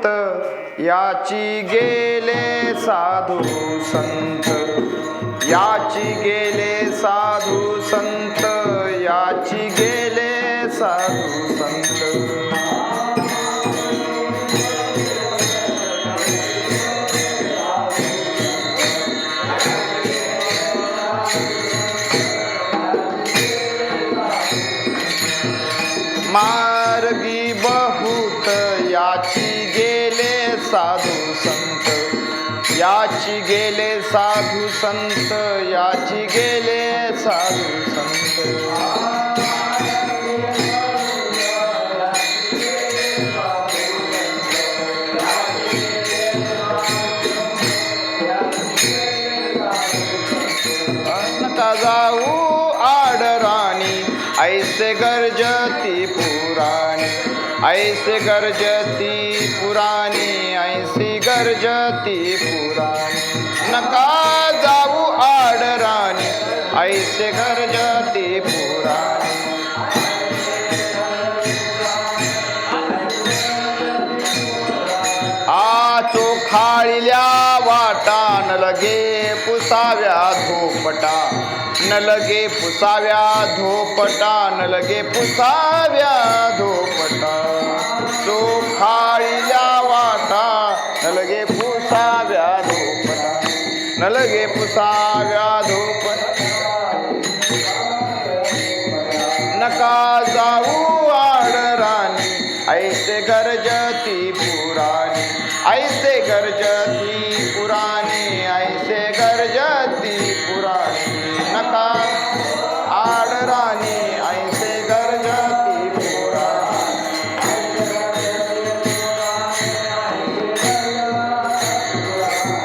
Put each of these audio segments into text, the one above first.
याची गेले साधू संत, याची गेले साधू संत, याची गेले साधू संत. मार्गी बहुत याची गेले साधू संत, याची गेले साधू संत, याची गेले साधू संत. नका जाऊ आडराणी, ऐसे गरजती पुराणी, ऐसे गरजती पुराणी, ऐसी गरजती पुराणी. नका जाऊ आडराणी, ऐसे गरजती पुराणी. आ चोखाळिल्या वाटा न लगे पुसाव्या धोपटा, न लगे पुसाव्या धोपटा, न लगे पुसाव्या धोपटा. चोखाळिल्या वाटा न लगे पुसाव्या धोपटा, न लगे पुसाव्या धोपटा. नका जाऊ आडराणी, ऐसे गरजती पुराणी, ऐसे गरजती पुराणी, ऐसे गरजती पुराणी. नका आडराणी, ऐसे गरजती पुराणी.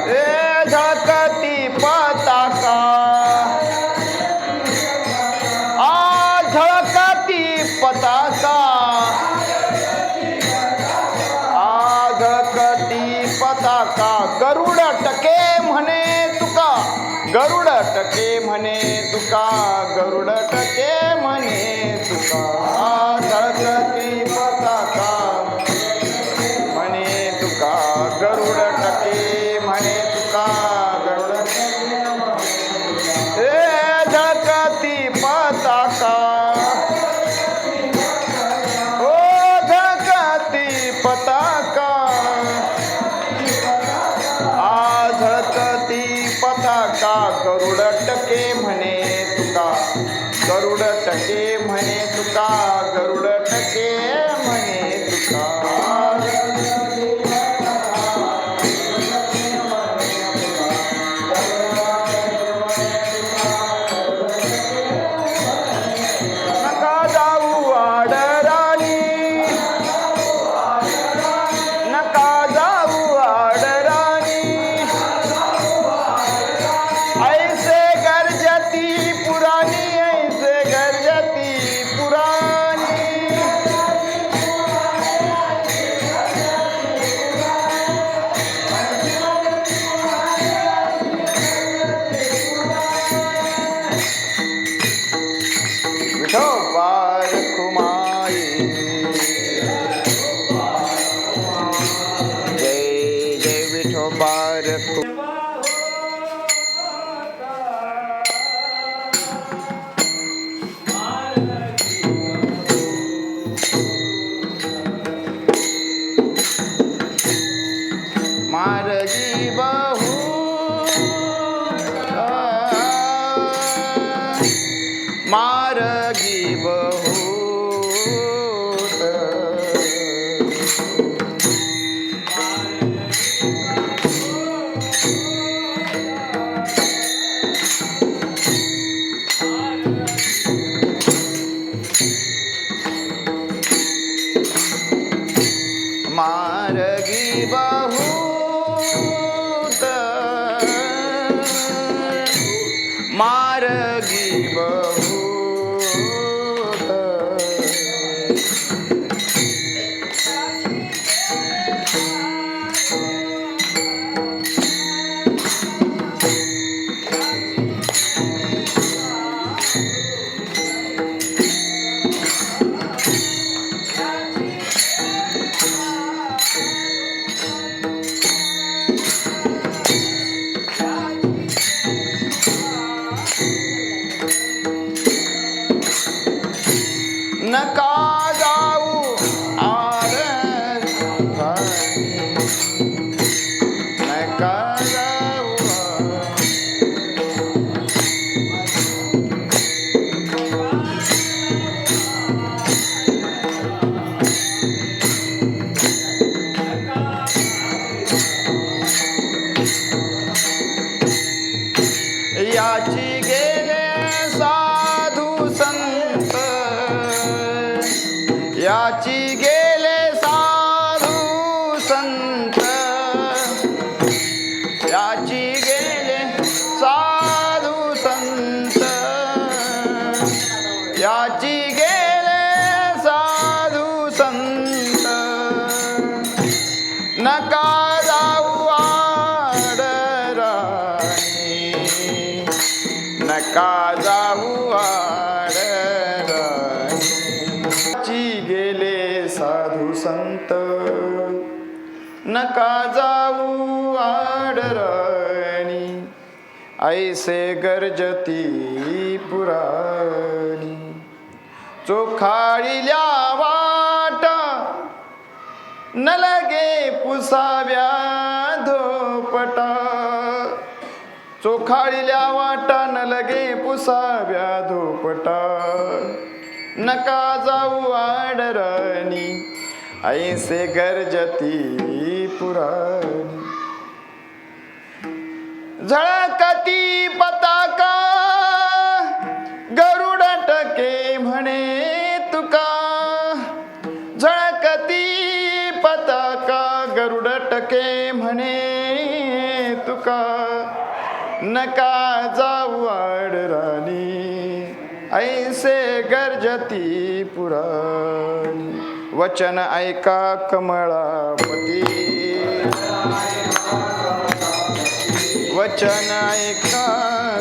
ए झळकती पताका, आ झळकती पताका, आ झळकती पताका. गरुड टके म्हणे तुका, गरुड टके म्हणे तुका, गरुड टके म्हणे तुका. आ झळकती पताका म्हणे तुका, गरुड टके म्हणे तुका, गरुड. ए झळकती पताका, ओ झळकती पताका, आ झळकती पताका. गरुड टके म्हणे तुका, गरुड टके म्हणे तुका, गरुड टके म्हणे तुका. नका जाऊ आडराणी, नका जाऊ आडराणी, ऐसे गरजती पुराणी, ऐसे गरजती पुराणी. विठोबा रखुमाई, जय जय विठोबा रखु. मार्गी बहुत, मार्गी बहुत, मार्गी बहुत, मार्गी बहुत. संत याची गेले साधू संत याची गेले साधू संत नका जाऊ आडराणी नका जाऊ आडराणी गेले साधू संत नका जाऊ आडराणी ऐसे गर्जती पुराणी चोखाळिल्या वाटा न लगे पुसाव्या धोपटा चोखाळिल्या वाटा न लगे पुसाव्या धोपटा नका जाऊ आडराणी ऐसे गर्जती पुराणी झळकती पताका गरुड टके म्हणे तुका झळकती पताका गरुड टके म्हणे तुका नका जाऊ आडराणी ऐसे गर्जती पुराणी वचन ऐका कमळापती वचन ऐका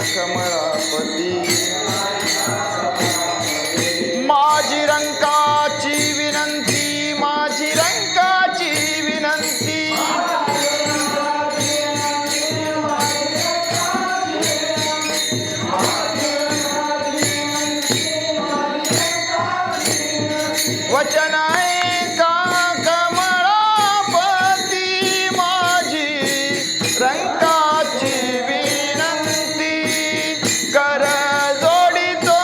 कमळापती माझी रंकाची विनंती माझी रंकाची विनंती वचन ऐका कमळापती माझी रंकाची विनंती कर जोडितो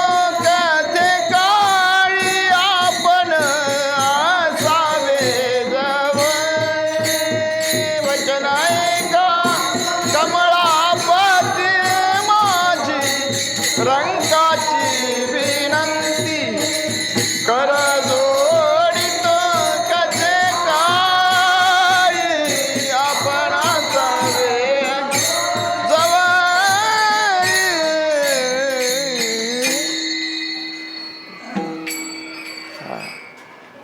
कथे काळी आपण असावे जवळ वचन ऐका कमळापती माझी रंकाची विनंती कर जोडितो कथे काळी आपण असावे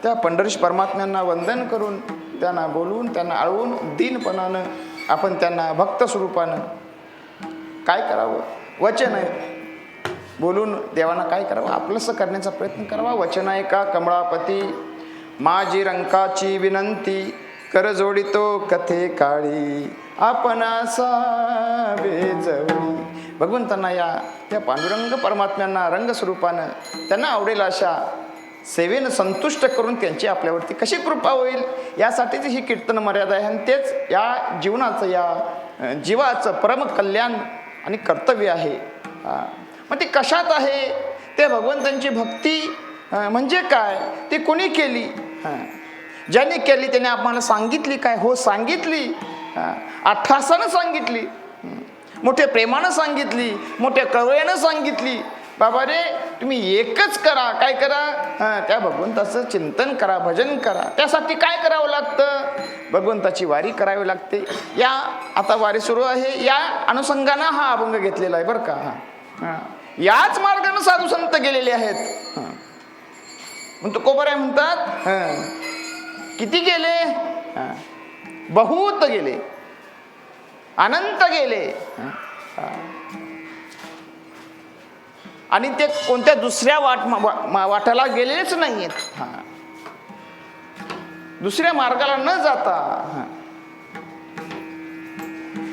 त्या पंढरीश परमात्म्यांना वंदन करून त्यांना बोलवून त्यांना आळवून दीनपणानं आपण त्यांना भक्त स्वरूपानं काय करावं वचन आहे बोलून देवांना काय करावं आपलंसं करण्याचा प्रयत्न करावा वचन आहे का कमळापती माझी रंकाची विनंती कर जोडितो कथे काळी आपण असावे जवळी भगवंतांना या त्या पांडुरंग परमात्म्यांना रंगस्वरूपानं त्यांना आवडेल अशा सेवेनं संतुष्ट करून त्यांची आपल्यावरती कशी कृपा होईल यासाठीच ही कीर्तन मर्यादा आहे आणि तेच या जीवनाचं या जीवाचं परम कल्याण आणि कर्तव्य आहे मग ती कशात आहे ते भगवंतांची भक्ती म्हणजे काय ती कोणी केली ज्यांनी केली त्याने आम्हाला सांगितली काय हो सांगितली अठ्ठासानं सांगितली मोठ्या प्रेमानं सांगितली मोठ्या करुणेनं सांगितली बाबा रे तुम्ही एकच करा काय करा त्या भगवंताचं चिंतन करा भजन करा त्यासाठी काय करावं लागतं भगवंताची वारी करावी लागते या आता वारी सुरू आहे या अनुषंगानं हा अभंग घेतलेला आहे बरं का याच मार्गाने साधू संत गेलेले आहेत मग तुकोबराय म्हणतात किती गेले बहुत गेले अनंत गेले आणि ते कोणत्या दुसऱ्या वाटाला गेलेलेच नाहीयेत दुसऱ्या मार्गाला न जाता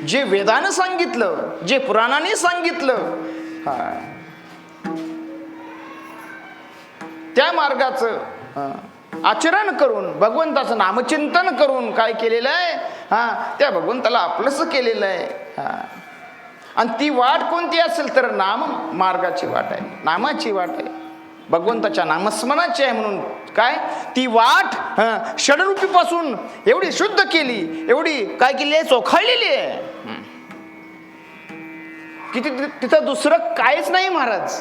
जे वेदानं सांगितलं जे पुराणाने सांगितलं त्या मार्गाचं आचरण करून भगवंताचं नामचिंतन करून काय केलेलं आहे त्या भगवंताला आपलंच केलेलं आहे आणि ती वाट कोणती असेल तर नाम मार्गाची वाट आहे नामाची वाट आहे भगवंताच्या नामस्मरणाची आहे म्हणून काय ती वाट षडरूपीपासून एवढी शुद्ध केली एवढी काय केली आहे चोखाळलेली आहे की तिथं दुसरं काहीच नाही महाराज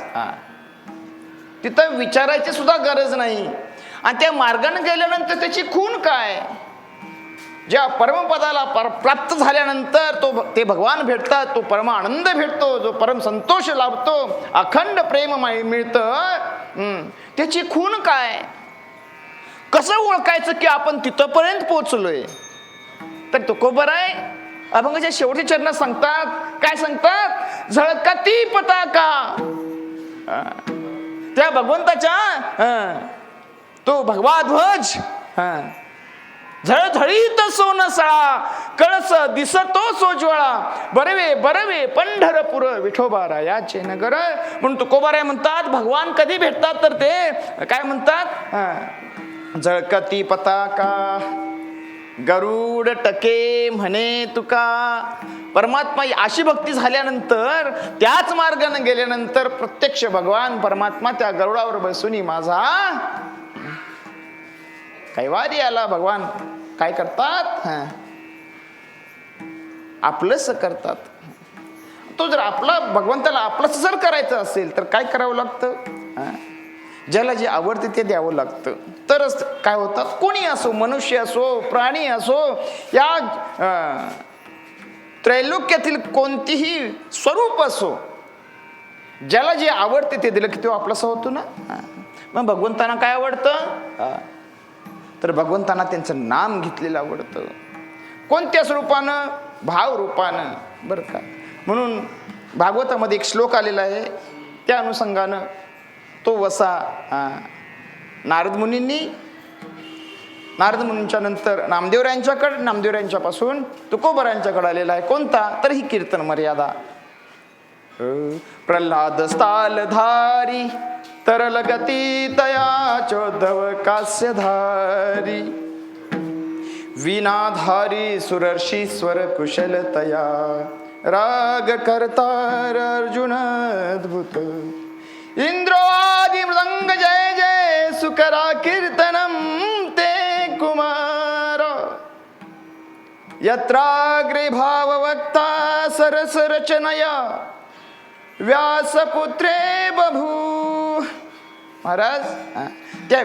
तिथं विचारायची सुद्धा गरज नाही आणि त्या मार्गाने गेल्यानंतर त्याची खून काय ज्या परमपदाला प्राप्त झाल्यानंतर ते भगवान भेटतात, तो परम आनंद भेटतो, जो परम संतोष लाभतो, अखंड प्रेम मिळतं, त्याची खूण काय? कसं ओळखायचं की आपण तिथपर्यंत पोहोचलोय? तर तुकोबराय अभंगाच्या शेवटी चरणात सांगतात, काय सांगतात? झळकती पताका, त्या भगवंताच्या तो भगवा ध्वज झळझळीत सोनसळा, कळस दिसतो सोज्वळा, बरवे बरवे पंढरपूर विठोबा रायाचे नगर. म्हणून तुकोबाराय म्हणतात भगवान कधी भेटतात तर ते काय म्हणतात? झळकती पताका गरुड टके म्हणे तुका. परमात्मा अशी भक्ती झाल्यानंतर, त्याच मार्गाने गेल्यानंतर प्रत्यक्ष भगवान परमात्मा त्या गरुडावर बसून माझा कैवारी आला. भगवान काय करतात? आपलंच करतात. तो जर आपला भगवंताला आपलंच जर करायचं असेल तर काय करावं लागतं? ज्याला जे आवडते ते द्यावं लागतं. तरच काय होतात? कोणी असो, मनुष्य असो, प्राणी असो, या त्रैलोक्यातील कोणतीही स्वरूप असो, ज्याला जे आवडते ते दिलं की तो आपलासा होतो ना. मग भगवंतांना काय आवडतं? तर भगवंतांना त्यांचं नाम घेतलेलं आवडतं. कोणत्या स्वरूपानं? भाव रूपानं, बरं का. म्हणून भागवतामध्ये एक श्लोक आलेला आहे, त्या अनुषंगानं तो वसा नारद मुनींच्या नंतर नामदेवरायांच्यापासून तुकोबरायांच्याकडे आलेला आहे. कोणता? तर ही कीर्तन मर्यादा. प्रल्हाद स्थालधारी तरल गती तया चोद्धव कास्यधारी, वीणाधारी सुरर्षी स्वर कुशल तया, राग करतार अर्जुन अद्भुत, इंद्रादि मृदंग जय जय सुकरा कीर्तनम ते कुमार, यत्राग्रे भाववक्ता सरस रचनया व्यासपुत्रे बभू. महाराज, त्या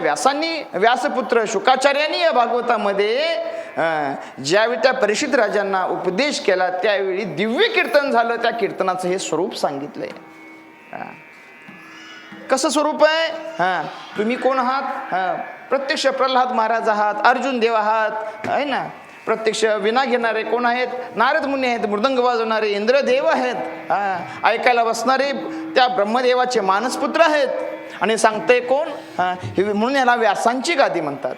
व्यासपुत्र शुकाचार्यांनी या भागवतामध्ये ज्यावेळी त्या परीक्षित राजांना उपदेश केला त्यावेळी दिव्य कीर्तन झालं. त्या कीर्तनाचं हे स्वरूप सांगितलंय. कसं स्वरूप आहे? तुम्ही कोण आहात? प्रत्यक्ष प्रल्हाद महाराज आहात, अर्जुन देव आहात, आहे ना. प्रत्यक्ष विना घेणारे कोण आहेत? नारद मुनी आहेत. मृदंग वाजवणारे इंद्रदेव आहेत. ऐकायला बसणारे त्या ब्रह्मदेवाचे मानसपुत्र आहेत. आणि सांगते कोण? म्हणून याला व्यासांची गादी म्हणतात,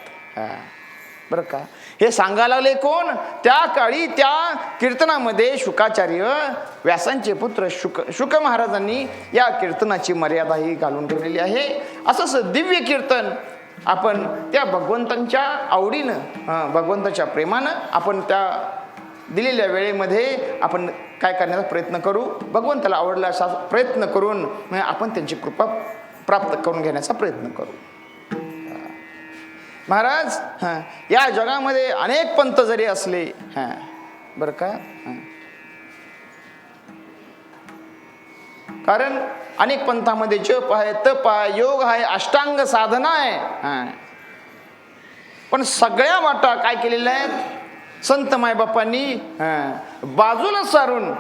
बरं का. हे सांगायला लागले कोण? त्या काळी त्या कीर्तनामध्ये शुकाचार्य, व्यासांचे पुत्र शुक महाराजांनी या कीर्तनाची मर्यादा ही घालून ठेवलेली आहे. असंच दिव्य कीर्तन आपण त्या भगवंतांच्या आवडीनं, भगवंताच्या प्रेमानं आपण त्या दिलेल्या वेळेमध्ये आपण काय करण्याचा प्रयत्न करू? भगवंताला आवडला असा प्रयत्न करून आपण त्यांची कृपा प्राप्त करून घेण्याचा प्रयत्न करू. महाराज, या जगामध्ये अनेक पंथ जरी असले, बरं का, कारण अनेक पंथामध्ये जप आहे, तप आहे, योग आहे, अष्टांग साधना आहे. पण सगळ्या वाटा काय केलेल्या आहेत? संत मायबापांनी बाजूला सारून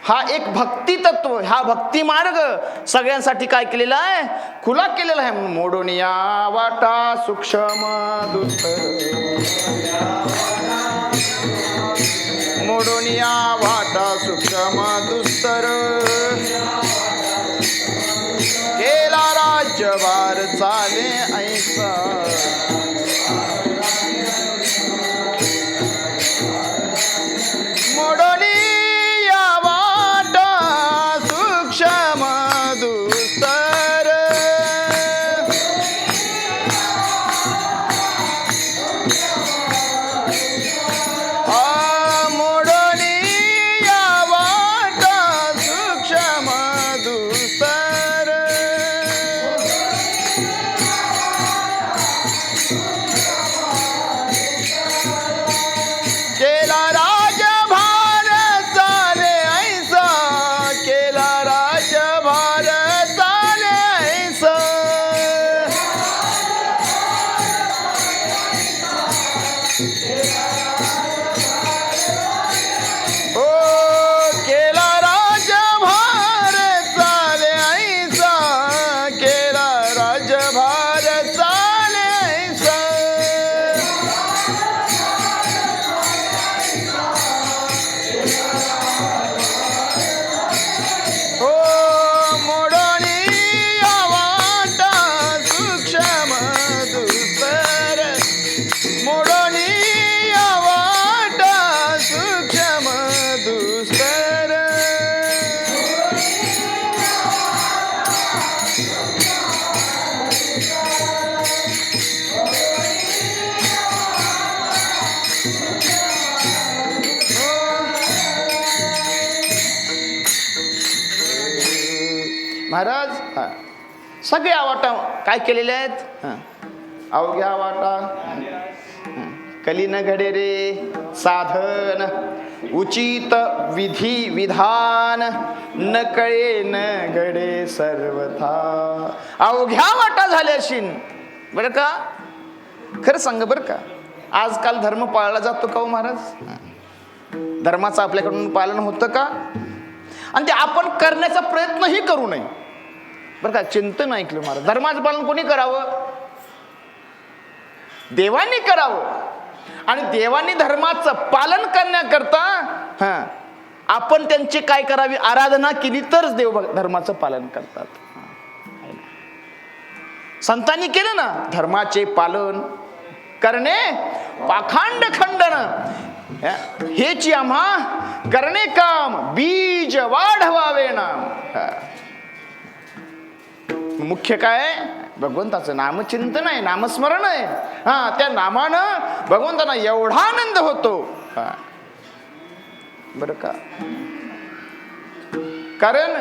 हा एक भक्ती तत्व, हा भक्ती मार्ग सगळ्यांसाठी काय केलेला आहे? खुला केलेला आहे. मोडून या वाटा सूक्ष्म दुस्तर, मोडून या वाटा सूक्ष्म दुस्तर, केला राज्यभार चाले ऐसा, मोडून महाराज सगळ्या वाटा काय केलेल्या आहेत? अवघ्या वाटा कली न घडे रे साधन, उचित विधी विधान न कळे न घडे सर्वथा. अवघ्या वाटा झाल्या अशीन बरं का. खरं सांग बरं का, आजकाल धर्म पाळला जातो का हो महाराज? धर्माचं आपल्याकडून पालन होतं का? आणि ते आपण करण्याचा प्रयत्नही करू नये बरं का. चिंतन ऐकलं महाराज, धर्माचं पालन कोणी करावं? देवानी करावं. आणि देवानी धर्माचं पालन करण्याकरता आपण त्यांची काय करावी? आराधना केली तरच देव धर्माचं पालन करतात. संतांनी केलं ना धर्माचे पालन करणे पाखंड खंडन, हेची आम्हा करणे काम बीज वाढवावे ना. मुख्य काय? भगवंताचं नामचिंतन आहे, नामस्मरण आहे. त्या नामानं भगवंतांना एवढा आनंद होतो बरं का. कारण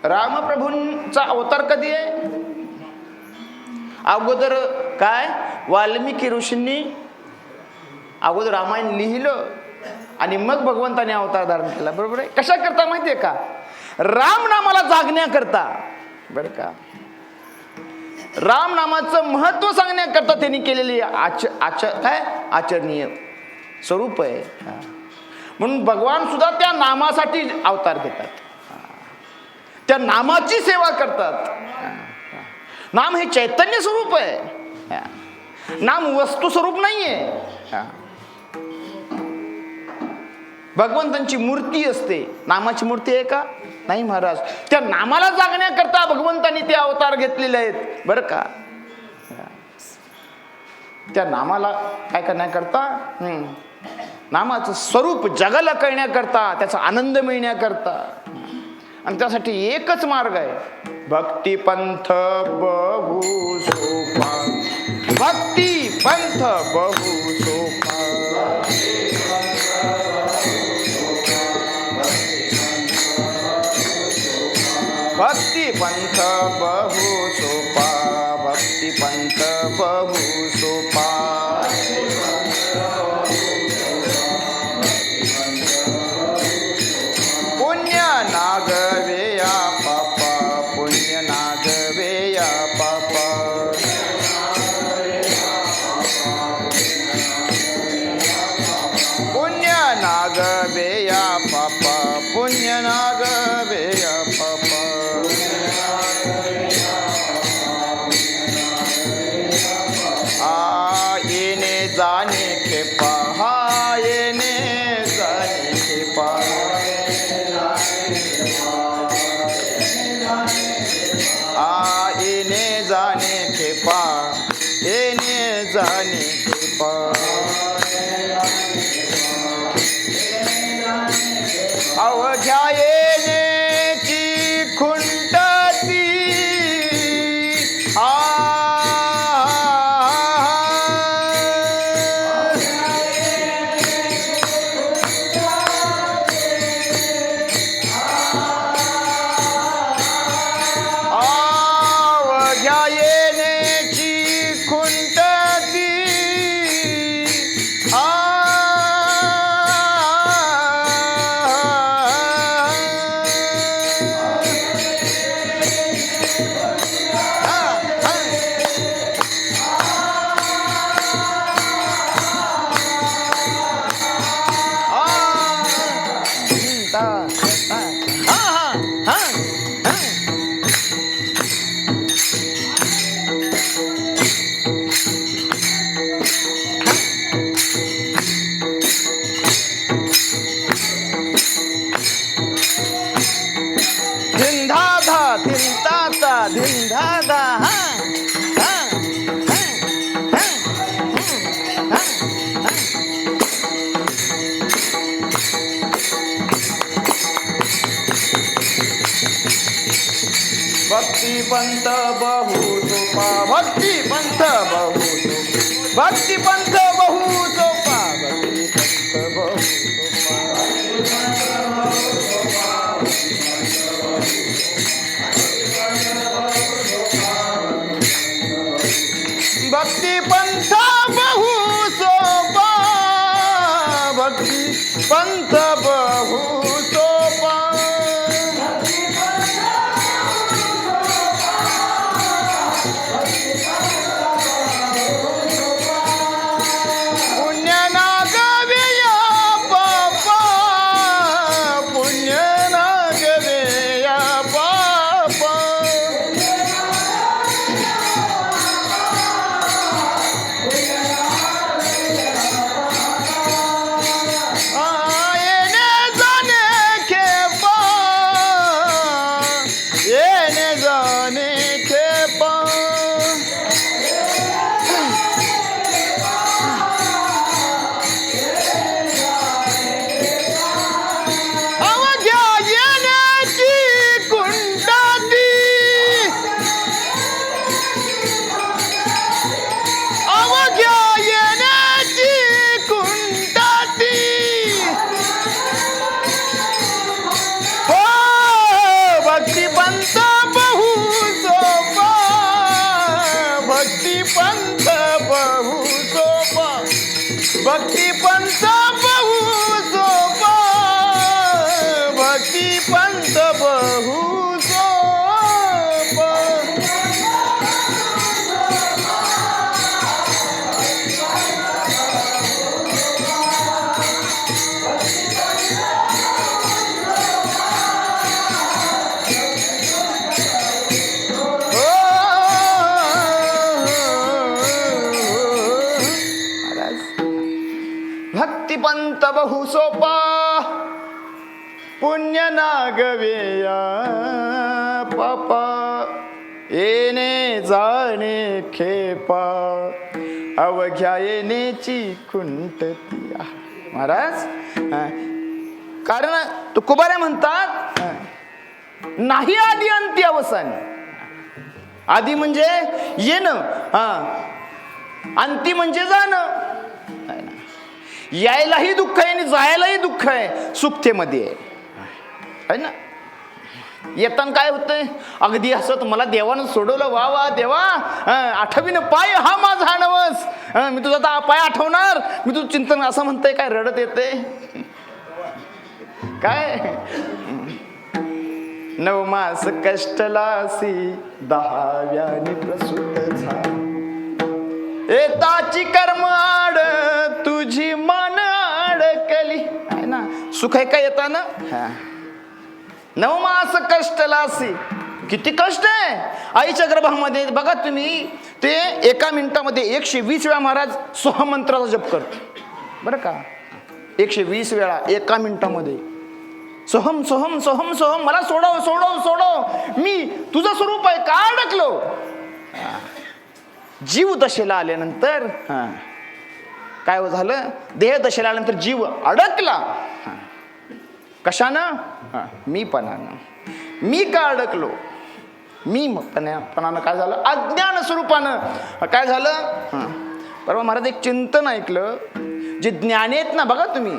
रामप्रभूंचा अवतार कधी आहे? अगोदर काय वाल्मिकी ऋषींनी अगोदर रामायण लिहिलं आणि मग भगवंताने अवतार धारण केला. बरोबर आहे. कशा करता माहितीये का? राम नामाला जागण्याकरता बरं का. राम नामाचं महत्व सांगण्याकरता त्यांनी केलेली काय आचरणीय स्वरूप आहे. म्हणून भगवान सुद्धा त्या नामासाठी अवतार घेतात, त्या नामाची सेवा करतात. नाम हे चैतन्य स्वरूप आहे, नाम वस्तू स्वरूप नाहीये. भगवंतांची मूर्ती असते, नामाची मूर्ती आहे का? नाही महाराज. त्या नामाला जागण्याकरता भगवंतांनी ते अवतार घेतलेले आहेत बरं का. त्या नामाला काय करण्याकरता? नामाचं स्वरूप जगाला कळण्याकरता, त्याचा आनंद मिळण्याकरता. आणि त्यासाठी एकच मार्ग आहे, भक्ती पंथ बहु सोपा. भक्ती पंथ बहु सोपा. भक्ती पंथ बहु सोपा. भक्ती पंथ बहु सोपा. पुण्य नागवे या पापा. पुण्य नागवे या पापा. पुण्य नागवे या पापा. पुण्य नागवे या पापा. येणे जाणे खेपा. येणे जाणे खेपा. येणे जाणे खेपा. येणे जाणे खेपा. अवघ्या येण्याची खुंटती. भक्ती पंथ बहु सोपा. भक्ती पंथ बहु सोपा. भक्ती पंथ बहु सोपा. भक्ती पंथ बहु सोपा. पंथ बहु सोपा, भक्ती पंथ बहु सोपा. पुण्य नागवे या पापा, पुण्य नागवे या पापा. येणे जाणे खेपा, येणे जाणे खेपा. अवघ्या येण्याची कुंडाती, अवघ्या येण्याची कुंडाती. हो भक्ती पंथ बहु सोपा, भक्ती पंथ बहु सोपा, भक्ती पंथ बहु सोपा, भक्ती पंथ बहु सोपा. भक्ती पंथ बहु सोपा, पुण्य नागवेया पापा. येणे जाणे खेपा, अवघ्या येण्याची खुंटती. महाराज कारण तुकोबाऱ्या म्हणतात नाही आधी अंती अवसान. आधी म्हणजे येणं, अंती म्हणजे जाणं. यायलाही दुःख आहे आणि जायलाही दुःख आहे, सुखतेमध्ये आहे ना. येताना काय होतंय, अगदी असं मला देवानं सोडवलं, वा वा देवा, आठवीनं पाय हा माझा नवस, मी तुझा आता पाय आठवणार, मी तुझं चिंतन, असं म्हणतंय. काय रडत येते काय. 9 मास कष्टलासी 10व्याने प्रसूत झाली, एताची कर्म आड तुझी मन अडकली. आहे ना, सुख आहे का येताना. 9 मास कष्टलासी, किती कष्ट आहे आईच्या गर्भामध्ये. बघा तुम्ही, ते एका मिनिटामध्ये 120 वेळा महाराज सोहमंत्राचा जप करतो बरं का. 120 वेळा एका मिनिटामध्ये. सोहम सोहम सोहम सोहम, मला सोडव सोडव सोडव, मी तुझं स्वरूप आहे, का अडकलो. जीव दशेला आल्यानंतर काय झालं, देह दशेला आल्यानंतर जीव अडकला. कशानं, मीपणानं. मी का अडकलो, मी पणानं. काय झालं, अज्ञान स्वरूपानं. काय झालं, परवा महाराज एक चिंतन ऐकलं. जे ज्ञानी आहेत ना, बघा तुम्ही,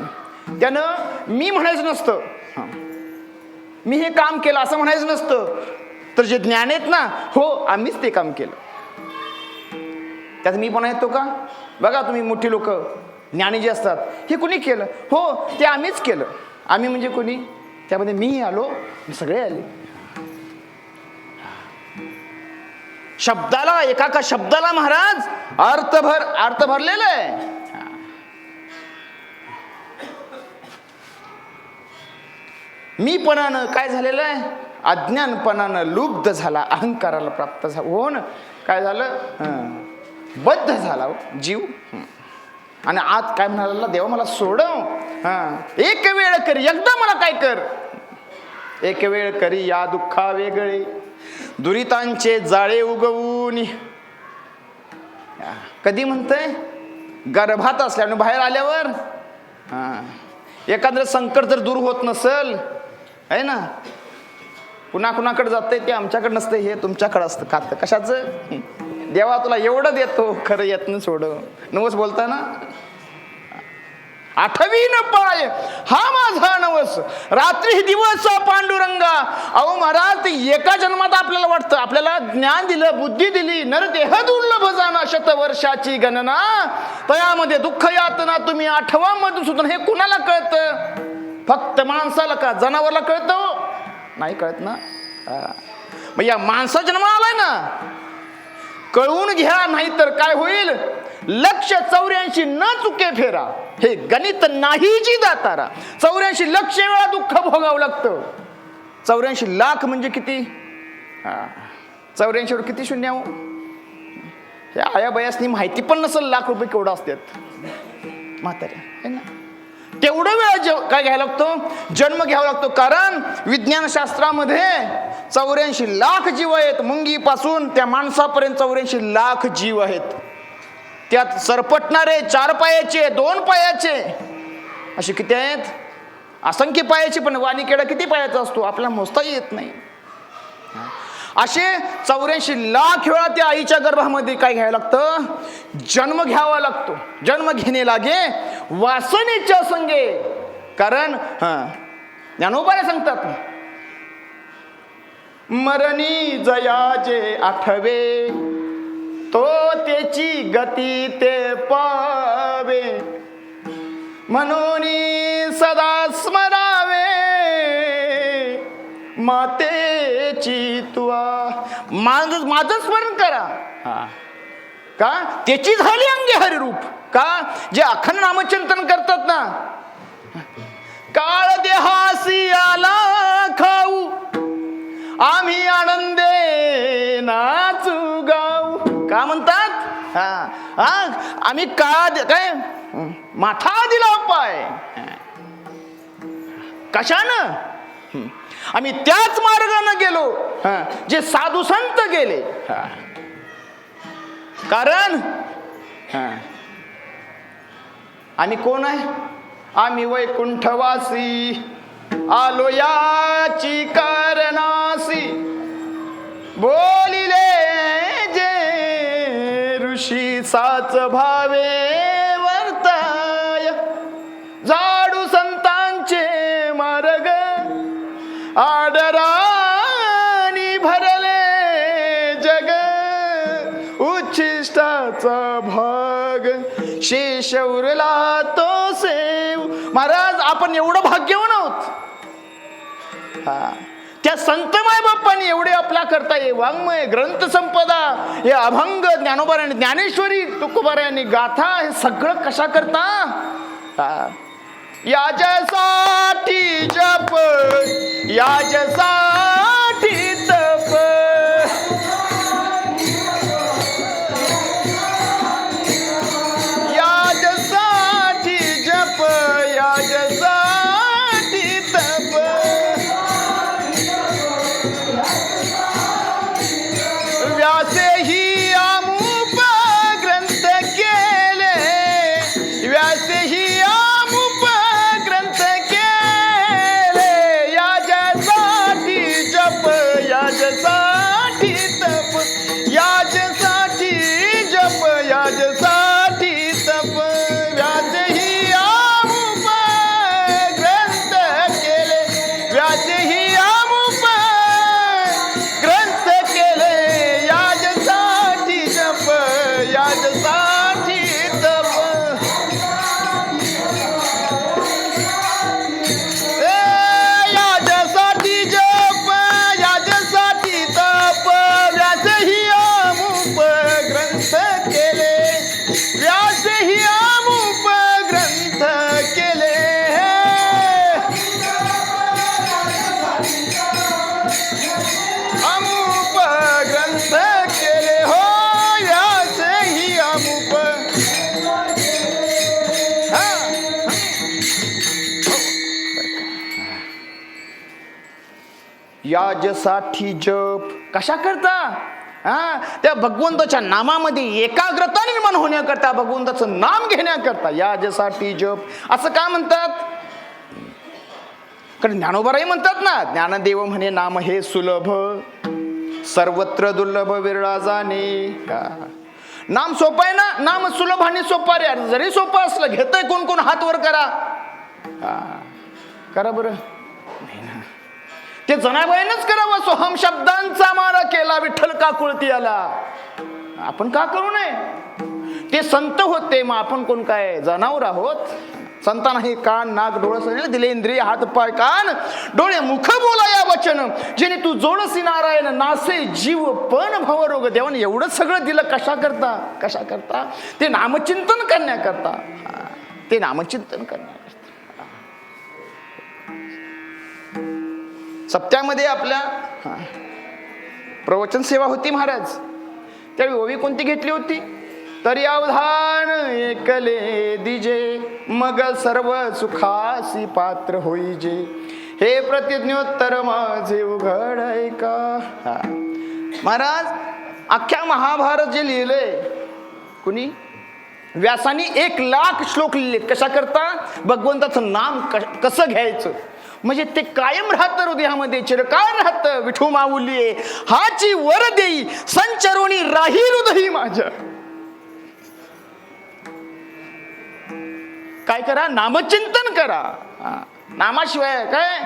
त्यानं मी म्हणायचं नसतं, मी हे काम केलं असं म्हणायचं नसतं. तर जे ज्ञानी आहेत ना, हो आम्हीच ते काम केलं, त्यात मी पण येतो का. बघा तुम्ही, मोठी लोक ज्ञानी जे असतात, हे कुणी केलं, हो ते आम्हीच केलं. आम्ही म्हणजे कोणी, त्यामध्ये मी आलो, सगळे आले. शब्दाला, एका शब्दाला महाराज अर्थ भरलेला आहे. मीपणानं काय झालेलं आहे, अज्ञानपणानं लुब्ध झाला, अहंकाराला प्राप्त झाला. हो ना, काय झालं, बद्ध झाला जीव. आणि आत काय म्हणाला, देवा मला सोडव, एक वेळ करी, एकदा मला काय कर. एक वेळ करी या दुःखा वेगळे, दुरितांचे जाळे उगवून. कधी म्हणतंय, गर्भात असल्याने बाहेर आल्यावर. एखादं संकट जर दूर होत नसेल, आहे ना, पुन्हा कुणाकडे जातंय, ते आमच्याकडे नसतं, हे तुमच्याकडे असतं. खातं कशाचं, देवा तुला एवढं देतो, खरं येत नाही सोड, नवस बोलता ना. आठवीन पाय हा माझा नवस, रात्री दिवस पांडुरंगा. अहो महाराज, ते एका जन्मात आपल्याला वाटतं, आपल्याला ज्ञान दिलं, बुद्धी दिली, नरदेह दुर्लभ जाणा शतवर्षाची गणना, तयामध्ये दुःख यातना तुम्ही 8वा मधुसूदन. हे कुणाला कळतं? फक्त माणसाला का जनावरला कळतं? नाही कळत ना. मग या माणसा जन्म आलाय ना, कळवून घ्या, नाही तर काय होईल. 184 न चुके फेरा, हे गणित नाही जी दातारा. 84 लक्ष वेळा दुःख भोगावं लागतं. 84 लाख म्हणजे किती? 84 वर किती शून्य हो? हे आया बयासनी माहिती पण नसेल लाख रुपये केवढं असतात म्हाताऱ्या, है ना. तेवढं वेळा काय घ्यायला लागतो? जन्म घ्यावा लागतो. कारण विज्ञानशास्त्रामध्ये 84 लाख जीव आहेत. मुंगीपासून त्या माणसापर्यंत 84 लाख जीव आहेत. त्यात सरपटणारे 4 पायाचे, 2 पायाचे, असे किती आहेत? असंख्य पायाचे. पण वाणिकेडा किती पायाचा असतो आपल्याला मोजता येत नाही. असे 84 लाख वेळा त्या आईच्या गर्भामध्ये काय घ्यायला लागतं? जन्म घ्यावा लागतो. जन्म घेणे लागे वासनेच्या संगे. कारण ज्ञानोबाने सांगतात, मरणी जयाचे आठवे, तो त्याची गती ते पावे, म्हणून सदा स्मरावे मातेची तुआ. माझं स्मरण करा. का? त्याची झाली अंगे हरिरूप. का? जे अखंड नामचिंतन करतात ना, काळ देहासी आला खाऊ, आम्ही आनंदे नाचू गाऊ. का म्हणतात? आम्ही काय माथा दिला पाय. कशानं? आम्ही त्याच मार्गाने गेलो जे साधू संत गेले. कारण आम्ही कोण आहे? आम्ही वैकुंठवासी, आलो याची कारणासी. बोलिले जे ऋषी साच भावे वर्ताय, जाडू संतांचे मार्ग आदरानी भरले जग. उच्छिष्टाचा भाग शेष उरला तो सेव. महाराज, आपण एवढं भाग्यवान आहोत. त्या संतमाय बाप्पांनी एवढे आपला करता ये वाङ्मय ग्रंथ संपदा, हे अभंग ज्ञानोबारांनी, ज्ञानेश्वरी तुकोबारांनी गाथा, हे सगळं कशा करता? याच्यासाठी जप, याच्यासाठी तप, याच्यासाठी जप, याच्यासाठी तप. व्यासे ही अमुप ग्रंथ केले, व्यासे ही याजसाठी तप, याजसाठी जप, याजसाठी तप. व्यासही अमुप ग्रंथ केले, व्यासही अमुप ग्रंथ केले, याजसाठी जप, याजसाठी तप. याजसाठी जप, याजसाठी तप. व्यासही अमुप ग्रंथ केले, व्यासही अमुप ग्रंथ केले. अमुप ग्रंथ केले हो, व्यासही अमुप. याजसाठी जप कशा करता? त्या भगवंताच्या नामामध्ये एकाग्रता निर्माण होण्याकरता, भगवंताचं नाम घेण्याकरता याजसाठी जप असं का म्हणतात? कारण ज्ञानोबाराही म्हणतात ना, ज्ञानदेव म्हणे नाम हे सुलभ, सर्वत्र दुर्लभ विरळा जाणे. नाम सोपं आहे ना, नाम सुलभ आणि सोपा रे. जरी सोपं असलं घेतय कोण कोण, हात वर करा. करा बरं. नाही ना, ते जनाबाईनच करावं. सोहम शब्दांचा मारा केला, विठ्ठल का कुळती आला. आपण का करू नये. ते संत होते, मग आपण कोण काय जनावर आहोत. संतांना हे कान नाक डोळे दिले, इंद्रिय हात पाय कान डोळे मुख बोलाया वचन, जेणे तू जोडसी नारायण नासे जीव पण भवरोग. देवाने एवढं सगळं दिलं कशा करता, कशा करता. ते नामचिंतन करण्याकरता. ते नामचिंतन करण्याकरता. सप्त्यामध्ये आपल्या प्रवचन सेवा होती महाराज. त्यावेळी ओवी कोणती घेतली होती. तरी अवधान एकले दिजे, मग सर्व सुखासी पात्र होईजे. हे प्रतिज्ञोत्तर माझे उघड ऐका. महाराज अख्ख्या महाभारत जे लिहिलंय कुणी, व्यासानी 1,00,000 श्लोक लिहिले. कशा करता, भगवंताचं नाम कसं घ्यायचं. म्हणजे ते कायम राहतं हृदयामध्ये, चिरकाळ राहतं. विठू माऊली हाची वर देई, संचरोणी राही हृदयी माझ्या. काय करा, नामचिंतन करा. नामाशिवाय काय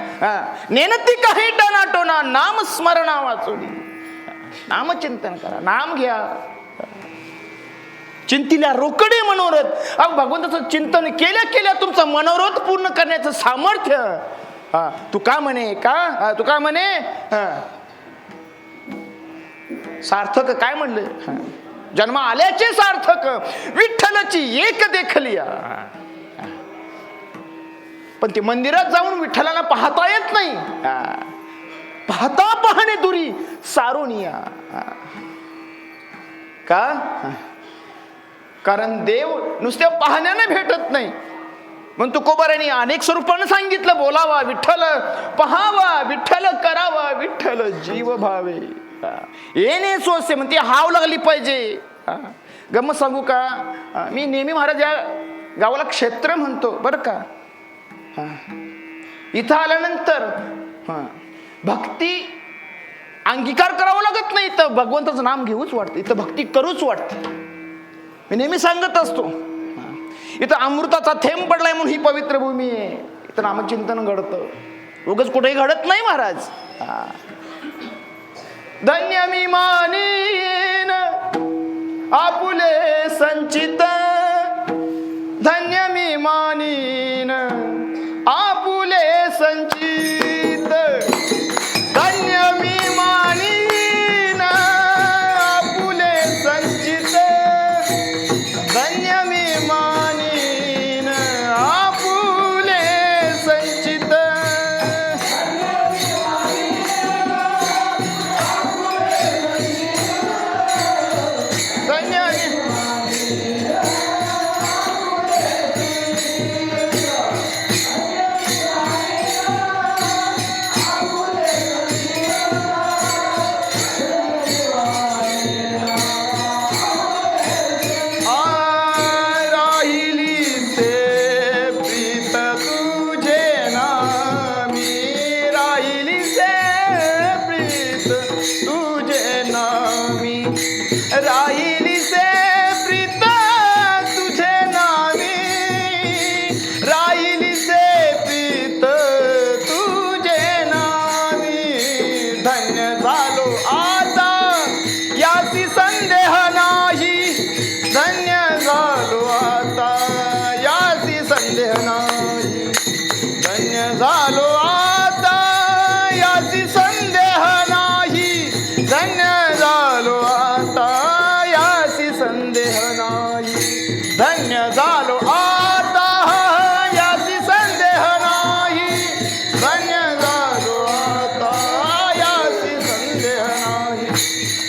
नेनती काही टनाटोना, नाम स्मरणा वाचोनी. नामचिंतन करा, नाम घ्या. चिंतिल्या रोकडे मनोरथ. भगवंताचं चिंतन केल्या केल्या तुमचं मनोरथ पूर्ण करण्याचं सामर्थ्य. तू का म्हणे का, तू का म्हणे सार्थक काय म्हणलं, जन्म आल्याचे सार्थक विठ्ठलाची एक देखलिया. पण ते मंदिरात जाऊन विठ्ठलाला पाहता येत नाही. पाहता पाहणे दुरी सारुनिया. का, कारण देव नुसत्या पाहण्याने भेटत नाही. म्हणून तुकोबारांनी अनेक स्वरूपानं सांगितलं, बोलावा विठ्ठल, पहावा विठ्ठल, करावा विठ्ठल, जीव भावे. येणे सोसे म्हणते हाव लागली पाहिजे. गमत सांगू का, मी नेहमी महाराज या गावाला क्षेत्र म्हणतो बरं का. इथं आल्यानंतर भक्ती अंगीकार करावा लागत नाही, तर भगवंताचं नाम घेऊच वाटतं. इथं भक्ती करूच वाटतं. मी नेहमी सांगत असतो, इथं अमृताचा थेंब पडलाय म्हणून ही पवित्र भूमी आहे. इथं नामचिंतन घडतं, उगाच कुठेही घडत नाही महाराज. धन्य मी मानीन आपुले संचित, धन्य मी मानीन आपुले संचित, धन्य मी मानीन आपुले संचित, धन्य मी मानीन आपुले संचित. धन्य राहिली से प्रीत तुझे नामी, राहिली से प्रीत तुझे नामी. धन्य झालो आता यासी संदेह नाही, धन्य झालो आता यासी संदेह नाही, धन्य झालो आता यासी संदेह नाही, धन्य झालो आता संदेह नाही, धन्य झालो आता याची संदेह नाही,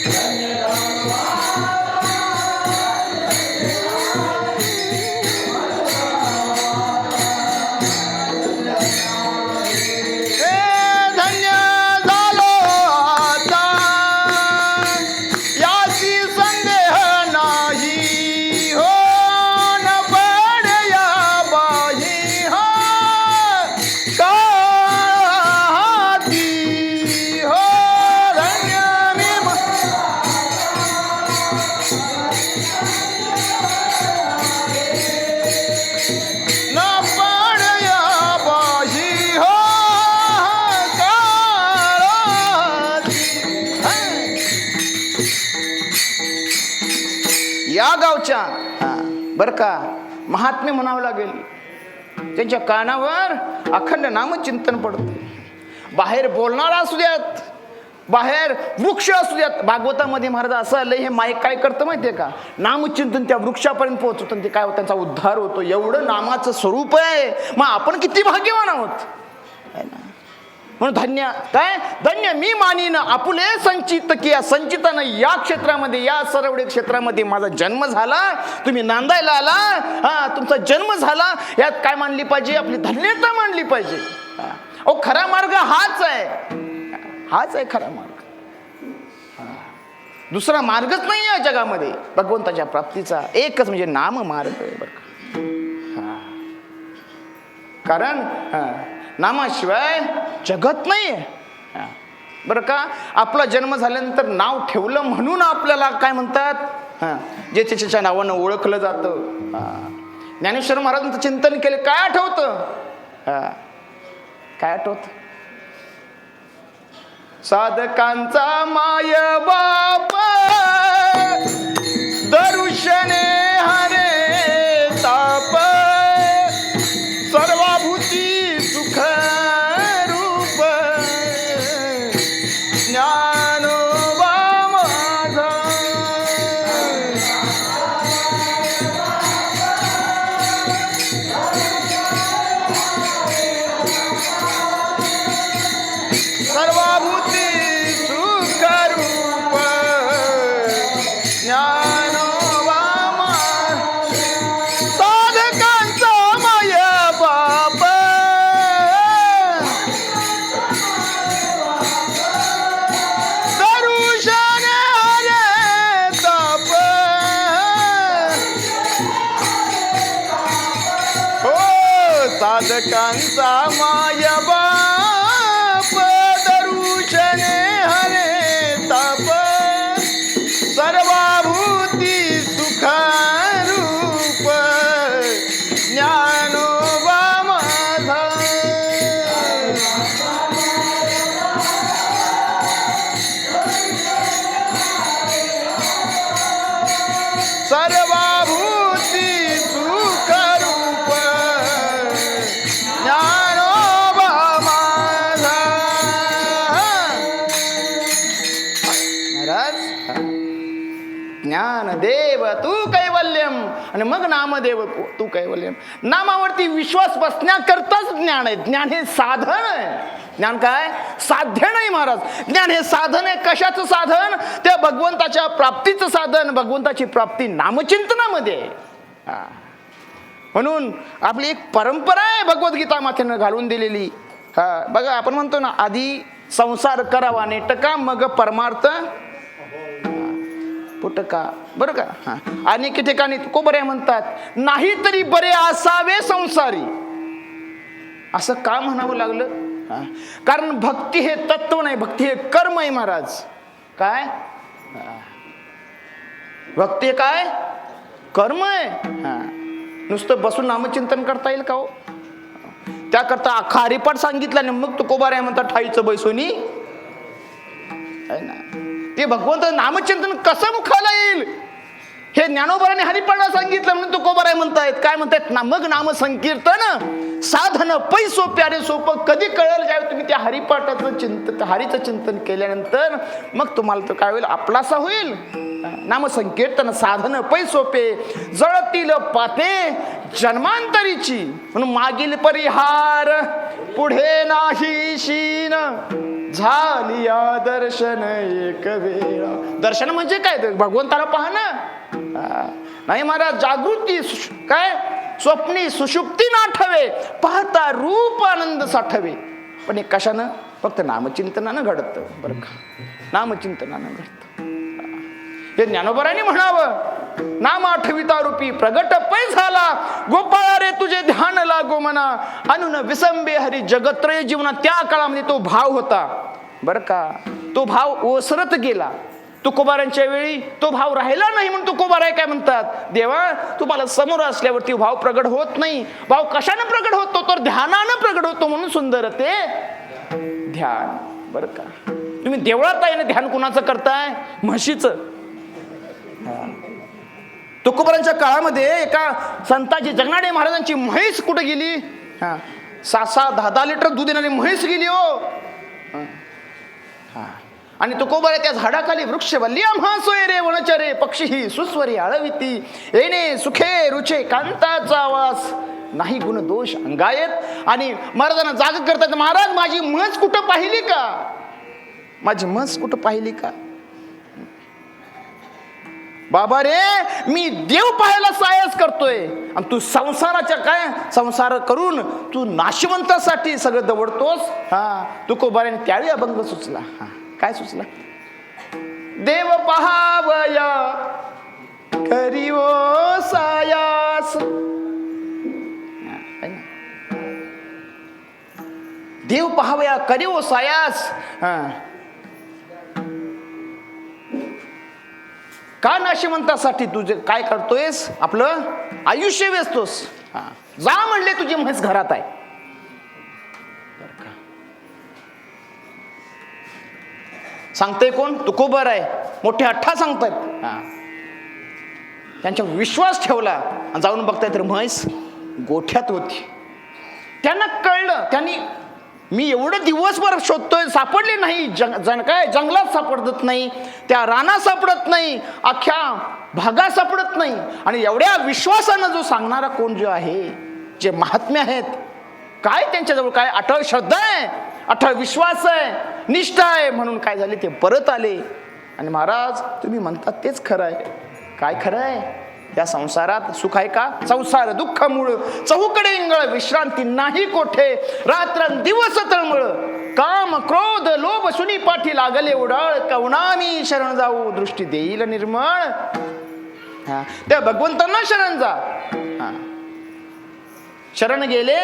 धन्य झालो आता याची संदेह नाही. धन्य झालो आता याची संदेह नाही, हो न पडे नामाच्या बरं का महात्म्य म्हणावं लागेल. त्यांच्या कानावर अखंड नामचिंतन पडते. बाहेर बोलणारा असू द्यात, बाहेर वृक्ष असू द्यात. भागवतामध्ये महाराज असं आलंय, हे माईक काय करतं माहितीये का, नामचिंतन त्या वृक्षापर्यंत पोहोचवतं. ते काय होतं, त्यांचा उद्धार होतो. एवढं नामाचं स्वरूप आहे. मग आपण किती भाग्यवान आहोत म्हणून धन्य काय धन्य मी मानीन आपुले संचित की या संचितानं या क्षेत्रामध्ये, या सरवडे क्षेत्रामध्ये माझा जन्म झाला. तुम्ही नांदायला आला, तुमचा जन्म झाला. यात काय मानली पाहिजे, आपली धन्यता मानली पाहिजे. अहो खरा मार्ग हाच आहे, हाच आहे खरा मार्ग. दुसरा मार्गच नाही आहे जगामध्ये भगवंताच्या प्राप्तीचा. एकच म्हणजे नाम मार्ग आहे बरं का. कारण नामाशिवाय जगत नाहीये बरं का. आपला जन्म झाल्यानंतर नाव ठेवलं म्हणून आपल्याला काय म्हणतात, जे त्याच्या नावानं ओळखलं जातं. ज्ञानेश्वर महाराजांचं चिंतन केलं, काय आठवतं, काय आठवत, साधकांचा माय बाप दर्शने हरे ताप सर्वभूती सुख रूप ज्ञानोबा माझा. सर्वभूती सुख रूप ज्ञानोबा माझा. साधकांचा माय बाप दर्शने हरे ताप. हो साधकांचा माय बाप दर्शने हरे ताप सर्वभूती सुख रूप ज्ञानोबा माझा. सर्वभूती सुख रूप ज्ञानोबा माझा. महाराज ज्ञानदेव तू कैवल्यम आणि मग नामदेव तू कैवल्यम. नामावरती विश्वास बसण्याकरताच ज्ञान आहे. ज्ञान हे साधन आहे. ज्ञान काय साध्य नाही महाराज. ज्ञान हे साधन आहे. कशाचं साधन, त्या भगवंताच्या प्राप्तीचं साधन. भगवंताची प्राप्ती नामचिंतनामध्ये आहे. म्हणून आपली एक परंपरा आहे भगवद्गीता मातेनं घालून दिलेली. बघा आपण म्हणतो ना, आधी संसार करावा नेटका मग परमार्थ पुटका बरं का. अनेक ठिकाणी तुकोबरे म्हणतात, नाही तरी बरे असावे संसारी. असं का म्हणावं लागलं, कारण भक्ती हे तत्व नाही, भक्ती हे कर्म आहे महाराज. काय भक्ती काय कर्म आहे. नुसतं बसून नामचिंतन करता येईल का हो. त्याकरता अख्खा हरिपाठ सांगितला आणि मग तुकोबाराय म्हणतात ठाईचं बैसोनी आहे ना. ते भगवंत नामचिंतन कसं मुखाला येईल हे ज्ञानोबाराने हरिपाठात सांगितलं म्हणून तुकोबाराय म्हणतायत. काय म्हणतायत ना, मग नाम संकीर्तन साधन पै सोपे. अरे सोपं कधी कळेल, ज्यावेळी तुम्ही त्या हरिपाठाचं चिंतन, हरीचं चिंतन केल्यानंतर मग तुम्हाला तर काय होईल, आपलासा होईल. नाम संकीर्तन साधन पै सोपे जळतील पाते जन्मांतरीची. म्हणून मागील परिहार पुढे नाही शीन झाली या दर्शन एक वेळा. दर्शन म्हणजे काय, भगवंताला पाहणं नाही महाराज. जागृती काय स्वप्नी सुषुप्ती नाठवे पाहता रूप आनंद साठवे. पण हे कशानं, फक्त नामचिंतनानं घडतं बरं का. नामचिंतनानं घडतं. हे ज्ञानोबराने म्हणावं, नाम आठविता रूपी प्रगट पै झाला गोपाळा रे तुझे ध्यान लागो मना अनुन विसंबे हरी जगत्रय जीवना. त्या काळामध्ये तो भाव होता बरं का. तो भाव ओसरत गेला. तुकोबारांच्या वेळी तो भाव राहिला नाही म्हणून तुकोबाराय काय म्हणतात, देवा तुम्हाला समोर असल्यावरती भाव प्रगट होत नाही. भाव कशानं प्रगट होतो, तर ध्यानानं प्रगट होतो. म्हणून सुंदर ते ध्यान बरं का. तुम्ही देवळात आहे ना, ध्यान कुणाचं करताय, म्हशीचं. तुकोबारांच्या काळामध्ये एका संताची जगनाडे महाराजांची म्हैस कुठे गेली? 6-6, 10-10 लिटर दूध देणारी म्हैस गेली हो. आणि तुकोबारा त्या झाडाखाली वृक्ष वल्ली आम्हा सोय रे वनचरे पक्षी ही सुस्वरी आळविती येणे सुखे रुचे कांताचा वास नाही गुण दोष अंगायत. आणि महाराजांना जाग करतात, महाराज माझी म्हस कुठं पाहिली का? माझी म्हस कुठं पाहिली का? बाबा रे, मी देव पाहायला सायस करतोय आणि तू संसाराच्या काय संसार करून तू नाशवंतासाठी सगळं दवडतोस. तुकोबाराने त्यावेळी अभंग सुचला. काय सुचला? देव पहावया करीवो सायास. देव पहावया करीवो सायास. का नाशिवंतासाठी तुझे काय करतोयस? आपलं आयुष्य वेचतोस. जा म्हणले तुझी म्हैस घरात आहे. सांगते कोण? तुकोबार आहे. मोठे अठ्ठा सांगतायत. त्यांच्यावर विश्वास ठेवला आणि जाऊन बघताय तर म्हैस गोठ्यात होती. त्यांना कळलं, त्यांनी मी एवढं दिवसभर शोधतोय सापडले नाही. काय जंगलात सापडत नाही, त्या रानात सापडत नाही, अख्ख्या भागात सापडत नाही. आणि एवढ्या विश्वासानं जो सांगणारा कोण जो आहे, जे महात्म्य आहेत, काय त्यांच्याजवळ काय अटळ श्रद्धा आहे, अटळ विश्वास आहे, निष्ठा आहे. म्हणून काय झाले, ते परत आले. आणि महाराज तुम्ही म्हणतात तेच खरं आहे. काय खरं आहे? या संसारात सुख आहे का? संसार दुःख मूळ चहूकडे इंगळ विश्रांती नाही कोठे रात्र दिवस तळमळ काम क्रोध लोभ सुनी पाठी लागले उडाळ कवनामी शरण जाऊ दृष्टी देईल निर्मळ. त्या भगवंतांना शरण जा. शरण गेले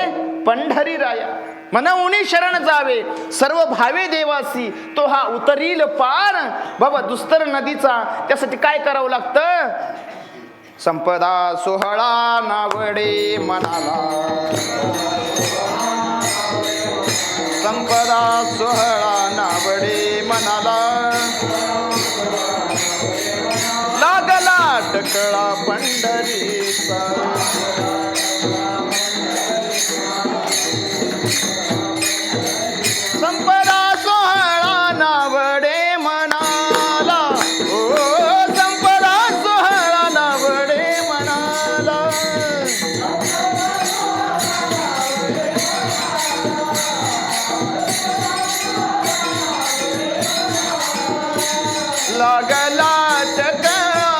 पंढरी राया मनवणी शरण जावे सर्व भावे देवासी तो हा उतरील पार. बाबा दुस्तर नदीचा त्यासाठी काय करावं लागतं? संपदा सोहळा नावडे मनाला, संपदा सोहळा नावडे मनाला, लागला टकळा पंढरीचा. संपदा सोहळा नावडे मनाला, संपदा सोहळा नावडे मनाला. लागला टकळा,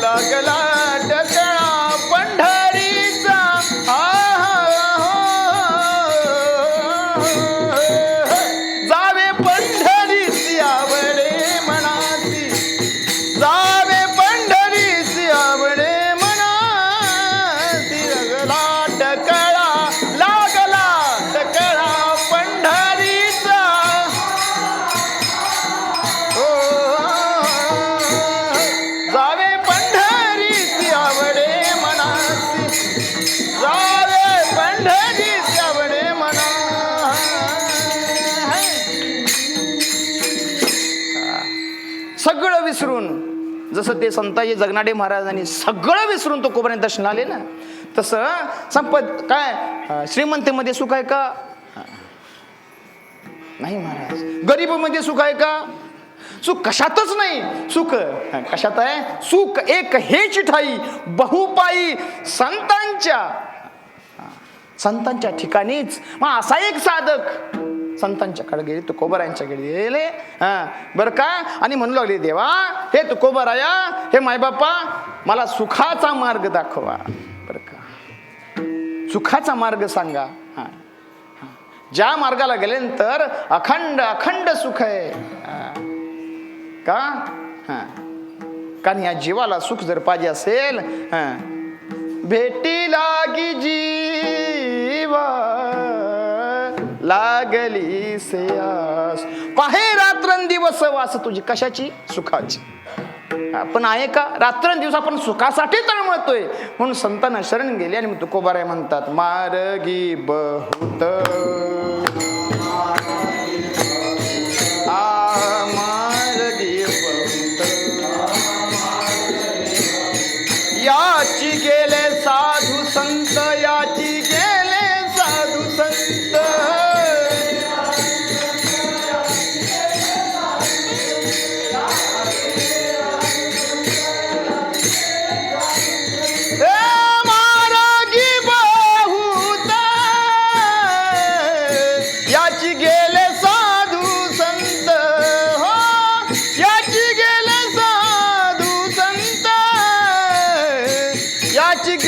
लागला टकळा पंढरीचा. जावे पंढरीची आवडे मनाची, जावे पंढरीची आवडे मनाची. लागला टकळा, लागला टकळा पंढरीचा. जावे पंढरीची आवडे मनाची, जावे पंढरीची आवडे मना. सगळं विसरून, जसं ते संताजी जगनाडे महाराजांनी सगळं विसरून तो तुकोबारांनी दर्शन आले ना, तसं संपत काय श्रीमंतीमध्ये सुख आहे का? नाही महाराज. गरीबमध्ये सुख आहे का? सुख कशातच नाही. सुख कशात आहे? सुख एक हेच ठाई बहुपाई संतांच्या ठिकाणीच. मग असा एक साधक संतांच्याकडे गेले, तुकोबारायांच्याकडे गेले. बरं का? आणि म्हणू लागले, देवा हे तुकोबाराया, हे मायबापा, मला सुखाचा मार्ग दाखवा. बरं का? सुखाचा मार्ग सांगा. ज्या मार्गाला गेल्यानंतर अखंड अखंड सुख आहे. का? कारण या जीवाला सुख जर पाहिजे असेल, भेटी लागी जीवा लागली सेयास. पाहे रात्रंदिवस वास तुझी. कशाची? सुखाची. पण आहे का? रात्रंदिवस आपण सुखासाठी तळमळतोय. म्हणून संतांना शरण गेले आणि तुकोबाराय म्हणतात, मार्गी बहुत मार्गी बहुत या